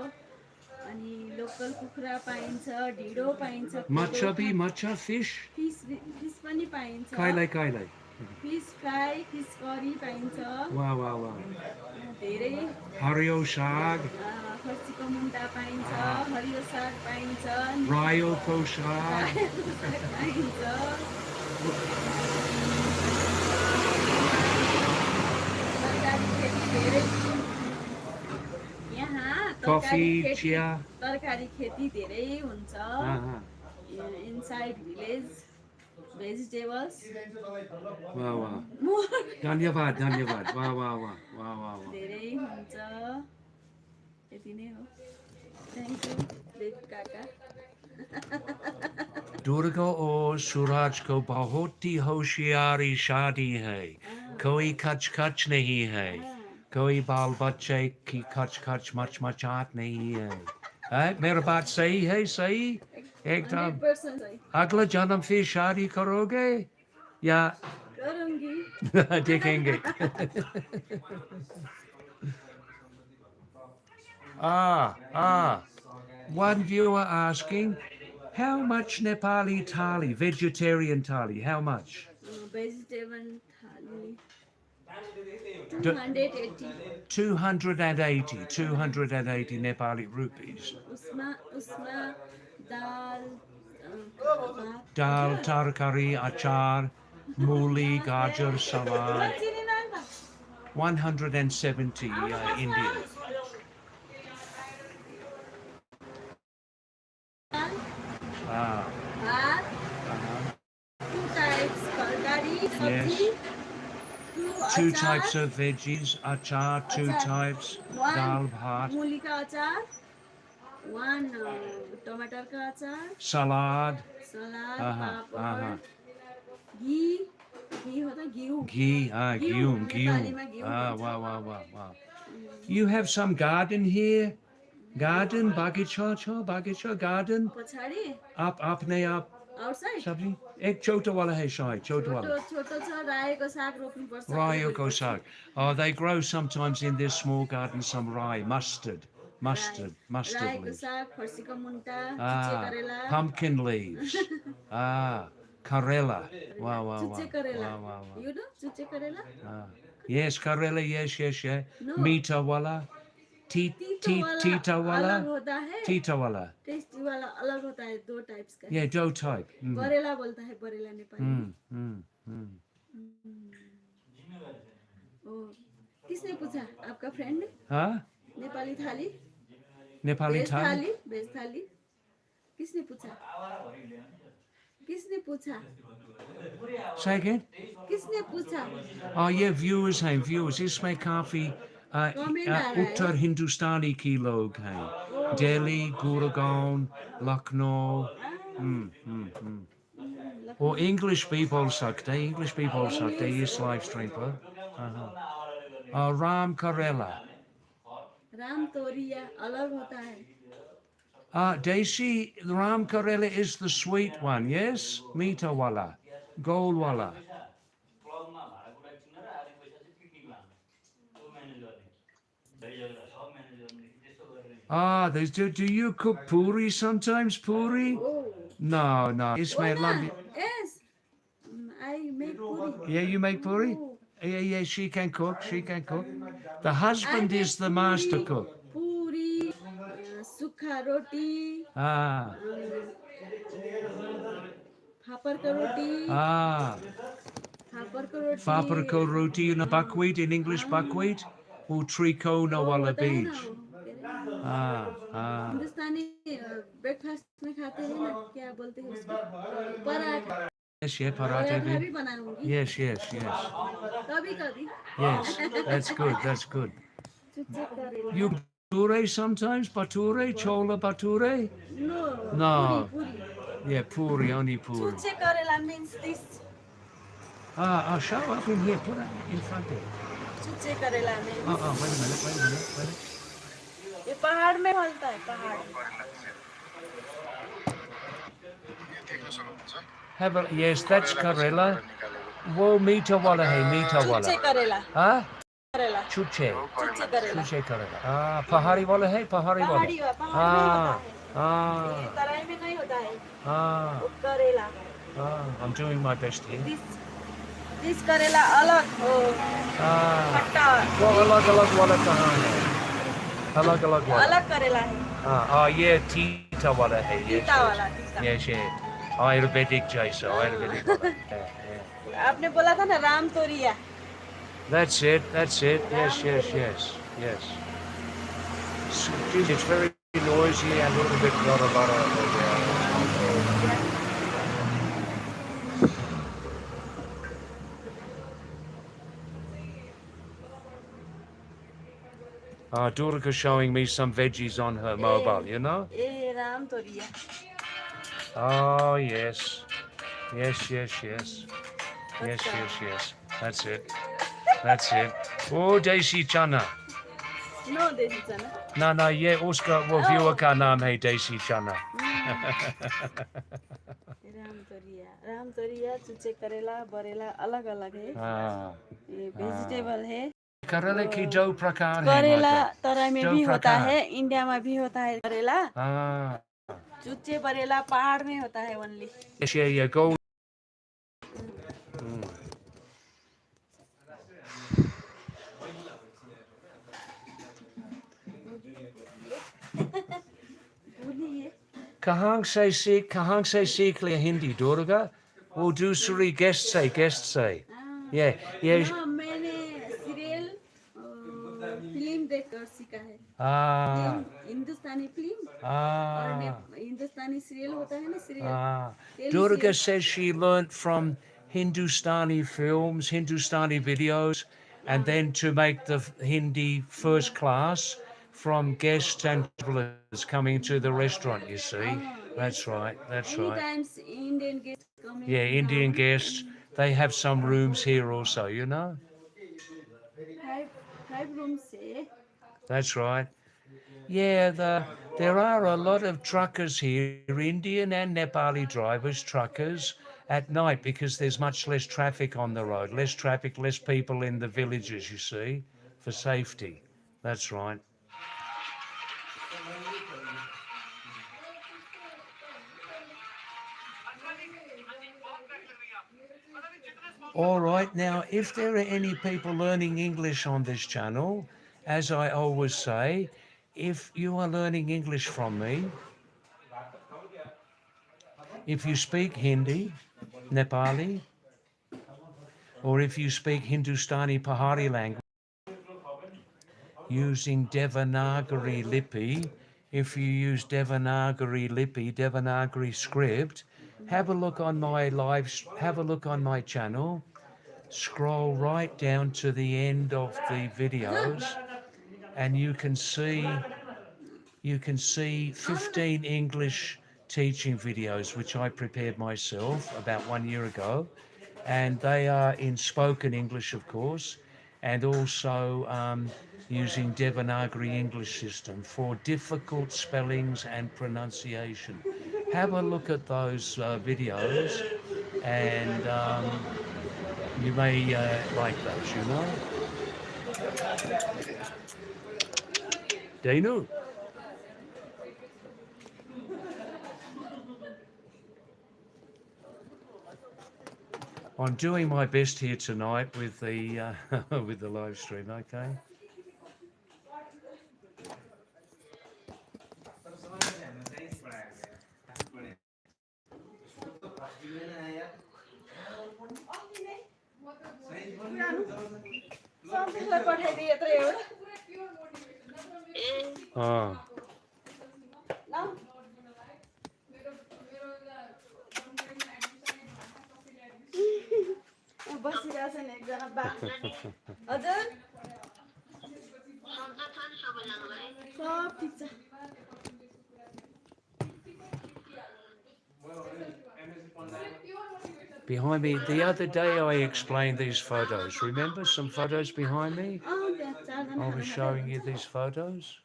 अनि लोकल कुखुरा पाइन्छ, ढिँडो पाइन्छ। Matcha fish? फिस पनि पाइन्छ। Kailai. फिस फ्राई, फिस करी पाइन्छ। Wow. धेरै Hario shag. खसीको मुन्टा पाइन्छ, हरियो साग पाइन्छ, Ryoko shag. पाइन्छ। तरकारी खेती धेरै। यहाँ Coffee, chia. तरकारी खेती धेरै हुन्छ। Inside village vegetables. Wow. Dhanyavad. Wow. धेरै हुन्छ। यति नै हो। थ्याङ्क यू देव काका। Durga aur Suraj ko bahut hi hoshiari shaadi hai. Koi kach nahi hai. Koi baal bacche ki kach machat nahi hai. Mera baat sahi hai, sahi? Ekdam. 100% सही। अगला जन्म फिर शादी करोगे या करूंगी। देखेंगे? One viewer asking, how much Nepali thali, vegetarian thali, how much? Vegetable थाली 280। 280 Nepali rupees. उसमा दाल Dal, tarkari, achar, mooli, gajar, salad. 170 Indian. भात, 2 types तरकारी, सब्जी, 2 types of veggies, achar, 2 types, dal, bhat, मूली का अचार, 1 टमाटर का अचार, salad, सलाद, पापड़, घी होता घिउ। ghee, gyum. नेपालीमा घिउ भन्छ। Wow. You have some garden here? Garden, bagicha, garden? पछाडि Apne aap outside sabzi? Ek chota wala hai shayad, chota wala. छोटो छ, रायोको साग रोप्नुपर्छ। Rayoko sag. Oh, they grow sometimes in this small garden some rye, mustard रायोको leaves. साग, फर्सीको मुन्टा, चुचे करेला, Pumpkin leaves. Karela. Wow. चुचे करेला। You know चुचे करेला? Yes, Karela, yes. No. Meeta wala. Tita wala. अलग होता है। Tita wala. टेस्टी वाला अलग होता है, 2 टाइप्स का। Yeah, dough type. बरेला बोलता है, बरेला नेपाली में। ओ, किसने पूछा? आपका friend? Huh? Nepali thali? Nepali veg thali? Thali? Veg thali? किसने पूछा? Say again? किसने पूछा? Oh, yeah, viewers. Isme kafi Comment आ रहा है। Uttar Hindustani ki log hain. Delhi, Gurgaon, Lucknow. Or English people sakte. Yes, live stream पर. Ram Karela. राम तोरिया अलग होता है। Desi Ram Karela is the sweet one, yes? Meeta wala, gold wala. Do you cook puri sometimes? Puri? Oh. No. Ismail Lambi. Yes. I make puri. Yeah, you make puri? Oh. Yeah, she can cook. The husband is the master cook. पूरी सुक्खा रोटी Ah, फापरको roti फापरको roti Fabriko roti, you know, buckwheat in English, buckwheat? Or trico no वो walla होता है ना beach. वो, क्या रे? हिंदुस्तानी breakfast में खाते हैं ना, क्या बोलते हैं उसको, paratha. Yes, yeah, Pahadi paratha भी David. बनाऊंगी Yes, yes, yes. कभी कभी। Yes, that's good, that's good. चुच्चे करेला You bature sometimes? Bature? Chola bature? No No. Puri Yeah, puri, only puri. चुच्चे karela means this I'll show up in here, put it in front there. चुच्चे karela means Wait a minute, wait a minute, wait a minute. ये पहाड़ में फलता है पहाड़ Have a, yes, that's Karela. Wo mita wala hai, mita wala. चुच्चे करेला Huh? करेला Chuche. चुच्चे करेला Chuche Karela. Pahari wala hai, Pahari wala. पहाड़ी पहाड़ में होता है ये Ah, तराई में नहीं होता है ah, वो करेला I'm doing my best here. This करेला अलग हो खट्टा Well, alag wala kahan hai. Alag wala. अलग करेला है Yeah, tita wala hai. Yes, तीता वाला yes. तीता Yes, yeah. Ayurvedic jaisa, Ayurvedic wala. Yeah. आपने बोला था ना राम तोरिया That's it, that's it. Yes, yes, yes, yes. Geez, it's very noisy and a little bit blah. Durga showing me some veggies on her mobile, you know? A Ram Toriya Oh, yes. Yes, yes, yes. Yes, yes, yes. That's it. That's it. Oh, Desi Chana. No desi chana No, yeah, उसका वो viewer का नाम है Desi Chana. Ram तोरिया चुच्चे करेला बरेला अलग अलग है ये वेजिटेबल है करेले की दो प्रकार है करेला माता. तराई में दो भी होता प्रकार. है इंडिया में भी होता है करेला Ah, चुच्चे बरेला पहाड़ में होता है ओनली yes, yeah, go. कहाँ से सीख लिया हिंदी दुर्गा? वो दूसरी गेस्ट से. Yeah, yeah. हाँ, मैंने सीरियल फिल्म देखकर सीखा है हिंदुस्तानी फिल्म और हिंदुस्तानी सीरियल होता है ना serial Durga says she learnt from Hindustani films, Hindustani videos, and then to make the Hindi first class from guests and travelers coming to the restaurant, you see. That's right, that's right. Anytimes Indian guests coming Yeah, Indian guests, they have some rooms here also, you know. five rooms है That's right. Yeah, there are a lot of truckers here, Indian and Nepali drivers, truckers, at night because there's much less traffic on the road. Less traffic, less people in the villages, you see, for safety. That's right. All right, now, if there are any people learning English on this channel, as I always say, if you are learning English from me, if you speak Hindi, Nepali, or if you speak Hindustani Pahari language, using Devanagari Lipi, if you use Devanagari Lipi, Devanagari script, have a look on my channel, scroll right down to the end of the videos, and you can see 15 English teaching videos which I prepared myself about 1 year ago, and they are in spoken English, of course, and also using Devanagari English system for difficult spellings and pronunciation. Have a look at those videos, and you may like those, you know. Danu. I'm doing my best here tonight with the with the live stream. Okay. त्यसलाई पठाइदिए यत्रो एउटा Oh. ल बसिरहेछ नि एकजना बा हजुर सब ठिक छ Behind me, the other day I explained these photos. Remember some photos behind me? त्यहाँ चारजना I was showing you these photos.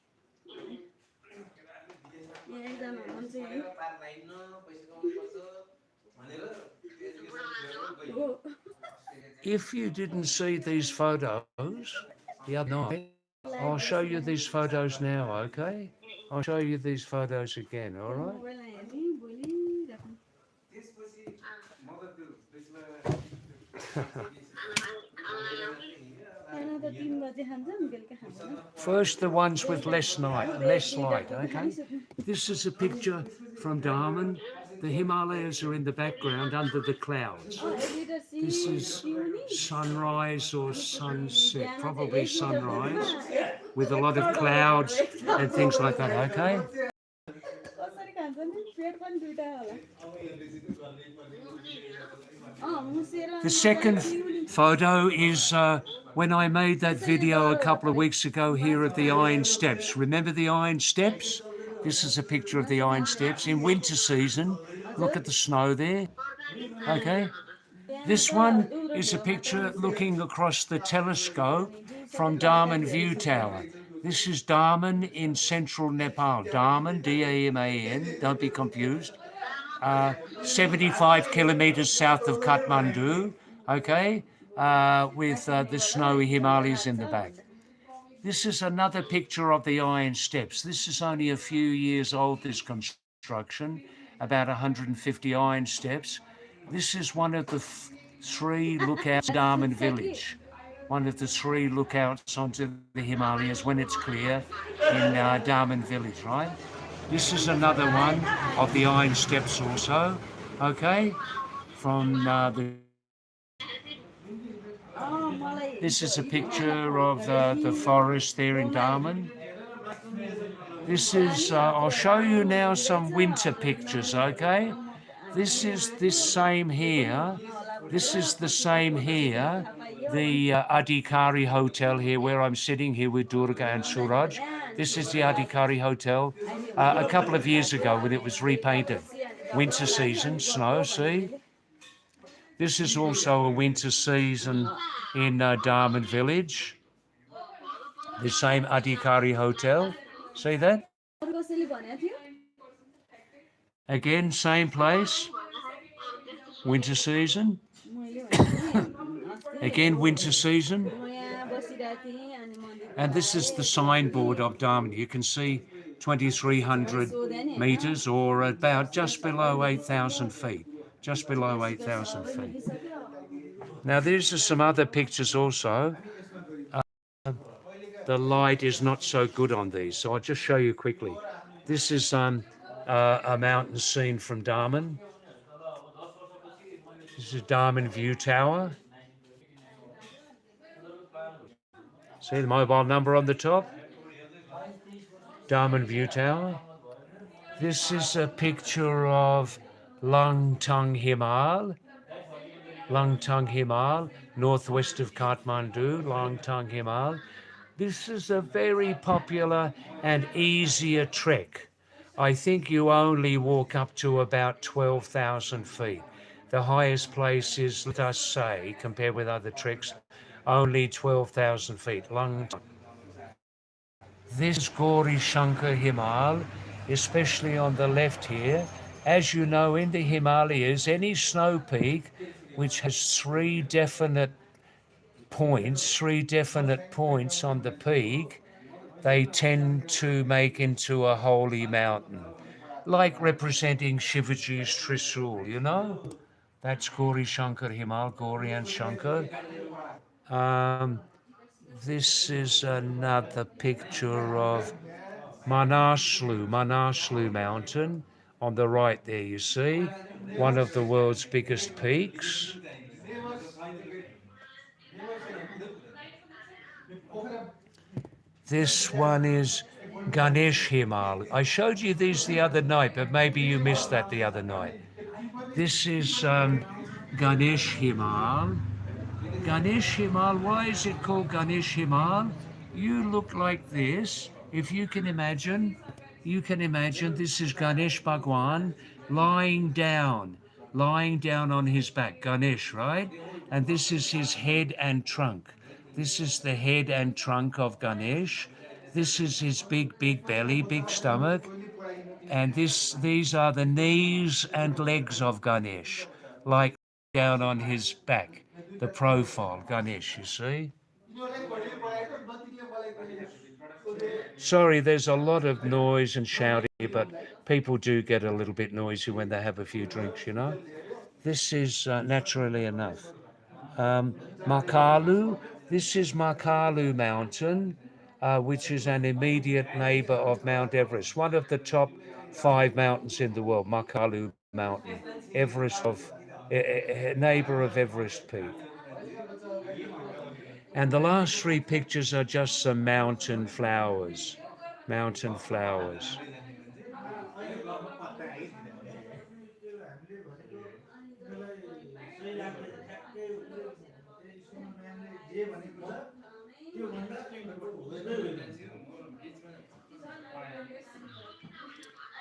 यहाँ एकजना हुनुहुन्छ है हो If you didn't see these photos the other night, I'll show you these photos now, okay? I'll show you these photos again, all right? मोबाइलमा हेर्ने बोलिराख्नु खाना त 3 बजे खान्छौँ बेलुका खान्छौँ First, the ones with less light, okay? This is a picture from Daman. The Himalayas are in the background under the clouds. This is sunrise or sunset, probably sunrise, with a lot of clouds and things like that, okay? कसरी खान्छ नि पेट पनि दुईटा होला मुसेर The second photo is when I made that video a couple of weeks ago here of the Iron Steps. Remember the Iron Steps? This is a picture of the Iron Steps in winter season. Look at the snow there. Okay. This one is a picture looking across the telescope from Daman View Tower. This is Daman in central Nepal. Daman, D-A-M-A-N, don't be confused. 75 kilometers south of Kathmandu, okay, with the snowy Himalayas in the back. This is another picture of the Iron Steps. This is only a few years old, this construction, about 150 Iron Steps. This is one of the three lookouts in Daman village, one of the three lookouts onto the Himalayas when it's clear in Daman village, right? This is another one of the Iron Steps also, okay, from this is a picture of the forest there in Daman. This is, I'll show you now some winter pictures, okay? This is this same here. This is the same here, the Adhikari Hotel here where I'm sitting here with Durga and Suraj. This is the Adhikari Hotel a couple of years ago when it was repainted. Winter season, snow, see? This is also a winter season in Daman village. The same Adhikari Hotel. See that? Again, same place. Winter season. Again, winter season. And this is the signboard of Daman. You can see 2,300 meters or about just below 8,000 feet. Just below 8,000 feet. Now, these are some other pictures also. The light is not so good on these, so I'll just show you quickly. This is a mountain scene from Daman. This is Daman View Tower. See the mobile number on the top? Daman View Tower. This is a picture of Langtung Himal. Langtung Himal, northwest of Kathmandu, Langtung Himal. This is a very popular and easier trek. I think you only walk up to about 12,000 feet. The highest place is, let us say, compared with other treks, only 12,000 feet. Langtung. This is Gauri Shankar Himal, especially on the left here. As you know, in the Himalayas, any snow peak which has three definite points on the peak, they tend to make into a holy mountain, like representing Shivaji's Trisul, you know? That's Gauri Shankar Himal, Gauri and Shankar. This is another picture of Manaslu Mountain on the right there, you see, one of the world's biggest peaks. This one is Ganesh Himal. I showed you these the other night, but maybe you missed that the other night. This is Ganesh Himal. Ganesh Himal, why is it called Ganesh Himal? You look like this. If you can imagine, this is Ganesh Bhagwan lying down on his back, Ganesh, right? And this is his head and trunk. This is the head and trunk of Ganesh. This is his big belly, big stomach. And these are the knees and legs of Ganesh, like down on his back, the profile, Ganesh, you see? Sorry, there's a lot of noise and shouting, but people do get a little bit noisy when they have a few drinks, you know? This is naturally enough. Makalu, this is Makalu Mountain, which is an immediate neighbor of Mount Everest, one of the top 5 mountains in the world, Makalu Mountain, neighbor of Everest Peak. And the last 3 pictures are just some mountain flowers. Mountain flowers.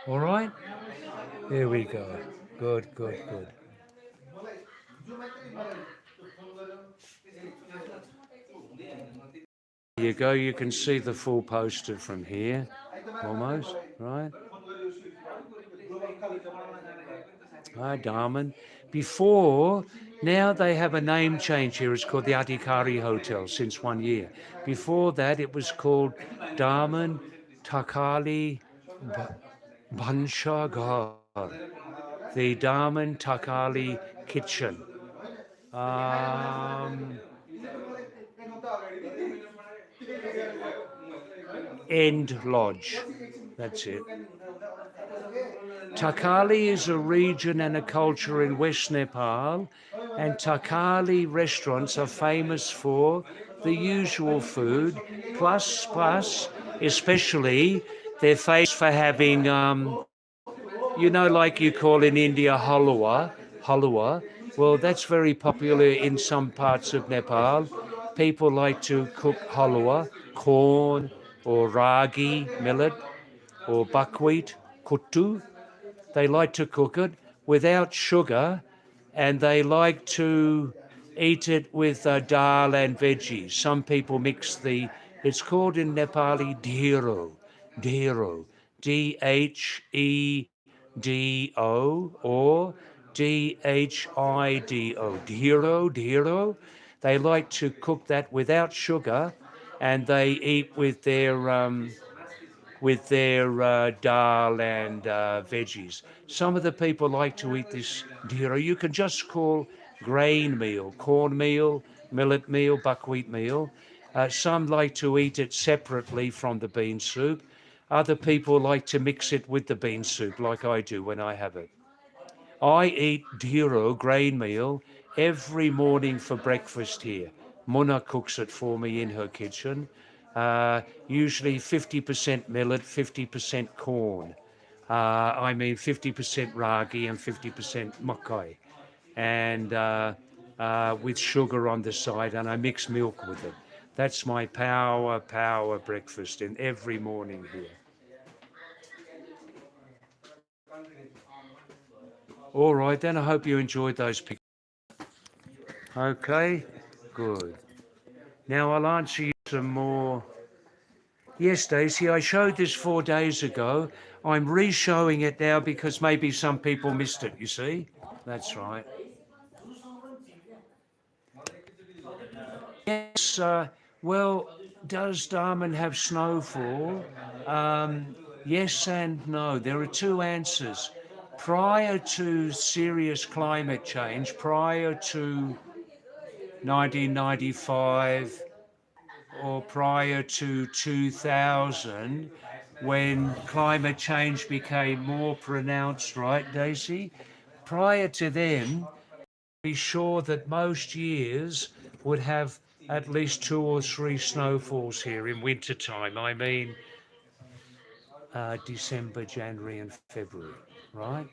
All right? Here we go. Good. Here you go. You can see the full poster from here, almost, right? Hi, Darman. Now they have a name change here. It's called the Adhikari Hotel since 1 year. Before that, it was called Darman Takali Banshagar, the Darman Takali Kitchen. End Lodge. That's it. Takali is a region and a culture in West Nepal, and Takali restaurants are famous for the usual food, plus, especially they're famous for having, like you call in India halwa. Well, that's very popular in some parts of Nepal. People like to cook halwa, corn or ragi, millet, or buckwheat, kuttu. They like to cook it without sugar, and they like to eat it with dal and veggies. Some people mix it's called in Nepali dhiro, Dhedo, or Dhido, dhiro. They like to cook that without sugar, and they eat with their dal and veggies. Some of the people like to eat this dhiro. You can just call grain meal, corn meal, millet meal, buckwheat meal. Some like to eat it separately from the bean soup. Other people like to mix it with the bean soup, like I do when I have it. I eat dhiro, grain meal, every morning for breakfast here. Mona cooks it for me in her kitchen. Usually 50% millet, 50% corn. 50% ragi and 50% makai. And with sugar on the side, and I mix milk with it. That's my power breakfast in every morning here. All right, then I hope you enjoyed those pictures. Okay, good. Now I'll answer you some more. Yes, Daisy, I showed this 4 days ago. I'm re-showing it now because maybe some people missed it, you see? That's right. Yes, well, does Darman have snowfall? Yes and no. There are 2 answers. Prior to serious climate change, prior to 1995 or prior to 2000, when climate change became more pronounced, right, Daisy? Prior to then, be sure that most years would have at least 2 or 3 snowfalls here in winter time. I mean, December, January, and February, right?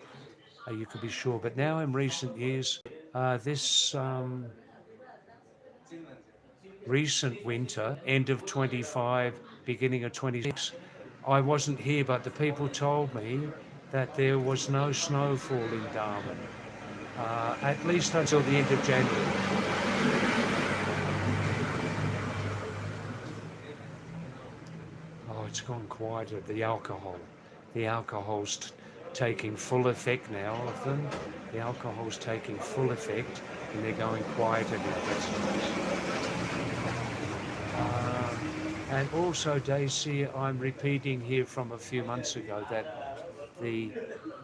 You could be sure. But now in recent years, this recent winter, end of 25, beginning of 26, I wasn't here, but the people told me that there was no snowfall in Darwin, at least until the end of January. Oh, it's gone quieter. The alcohol. The alcohol's taking full effect now of them. The alcohol's taking full effect and they're going quieter now. That's nice. And also, Daisy, I'm repeating here from a few months ago that the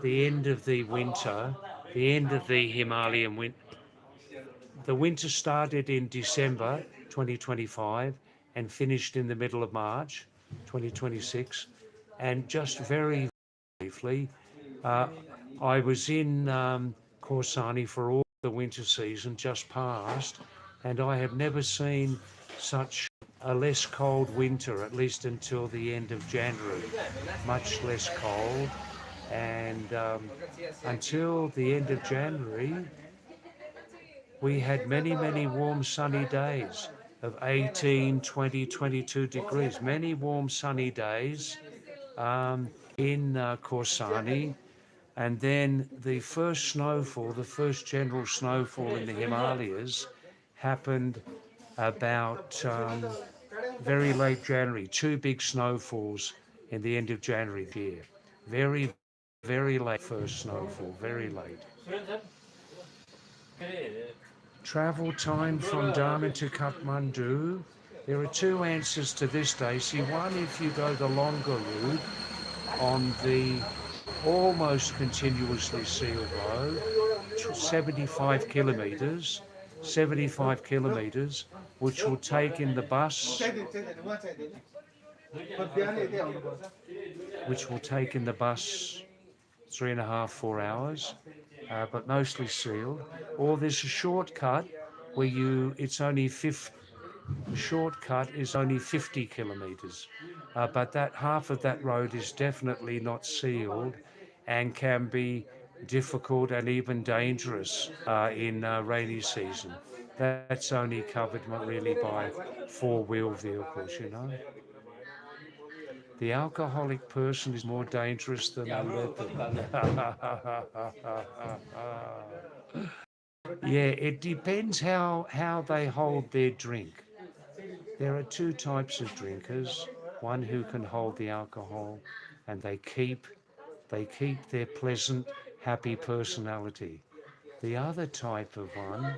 end of the winter, the end of the Himalayan winter, the winter started in December 2025 and finished in the middle of March 2026. And just very briefly, I was in Corsani for all the winter season just past, and I have never seen such a less cold winter, at least until the end of January. Much less cold, and until the end of January, we had many, many warm sunny days of 18, 20, 22 degrees. Many warm sunny days in Corsani. And then the first snowfall, the first general snowfall in the Himalayas happened about very late January. 2 big snowfalls in the end of January this year. Very, very late first snowfall, very late. Travel time from Darwin to Kathmandu. There are 2 answers to this, Daisy. One, if you go the longer route on the almost continuously sealed road, 75 kilometres, which will take in the bus, which will take in the bus 3.5, 4 hours, but mostly sealed. Or there's a shortcut where it's only 50, shortcut is only 50 kilometres, but that half of that road is definitely not sealed and can be difficult and even dangerous in rainy season. That's only covered really by 4-wheel vehicles, you know. The alcoholic person is more dangerous than a leopard. Yeah, it depends how they hold their drink. There are 2 types of drinkers. One who can hold the alcohol and they keep their pleasant, happy personality. The other type of one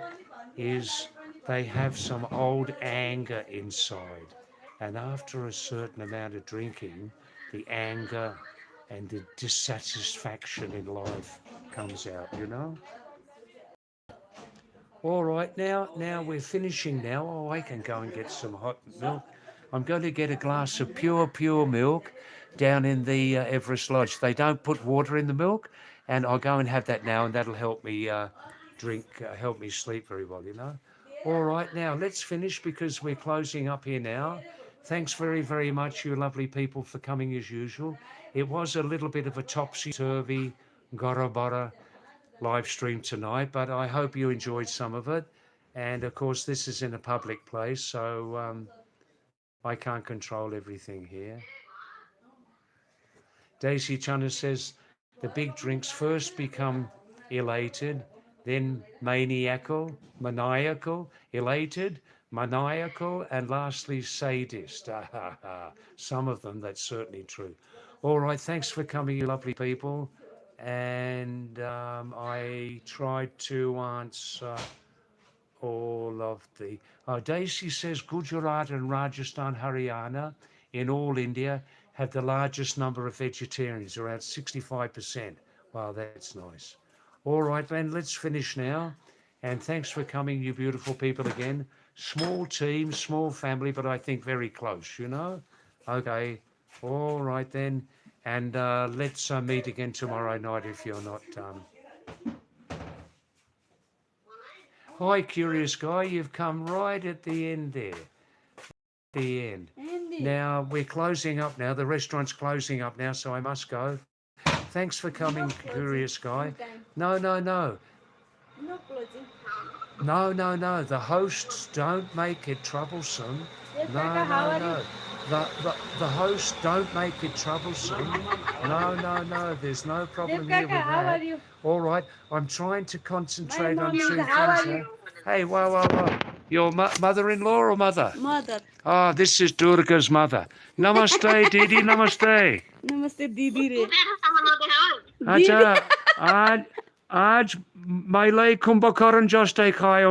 is they have some old anger inside. And after a certain amount of drinking, the anger and the dissatisfaction in life comes out, you know? All right, now we're finishing now. Oh, I can go and get some hot milk. I'm going to get a glass of pure milk down in the Everest Lodge. They don't put water in the milk, and I'll go and have that now, and that'll help me help me sleep very well, you know. All right, now let's finish because we're closing up here now. Thanks very, very much, you lovely people, for coming as usual. It was a little bit of a topsy-turvy, gorabara live stream tonight, but I hope you enjoyed some of it. And of course, this is in a public place, so I can't control everything here. Daisy Chana says the big drinks first become elated, then maniacal, elated, maniacal, and lastly sadist. Some of them, that's certainly true. All right, thanks for coming, you lovely people. And I tried to answer all of the... Daisy says Gujarat and Rajasthan, Haryana, in all India, have the largest number of vegetarians, around 65%. Wow, that's nice. All right, then, let's finish now. And thanks for coming, you beautiful people, again. Small team, small family, but I think very close, you know? Okay, all right then. And let's meet again tomorrow night if you're not... Hi, curious guy. You've come right at the end there. The end. Andy. Now, we're closing up now. The restaurant's closing up now, so I must go. Thanks for coming, curious guy. No. No closing. No. The hosts don't make it troublesome. Yes, No. how are you? The hosts don't make it troublesome. No. There's no problem here with how are that. you? All right. I'm trying to concentrate My on mom is- two how things are here. Hey, whoa. Your mother-in-law or mother? Mother. Ah, this is Durga's mother. Namaste, Didi, namaste. Namaste दीदी रे. अच्छा आज आज मैले कुम्भकर्ण जस्तै खायो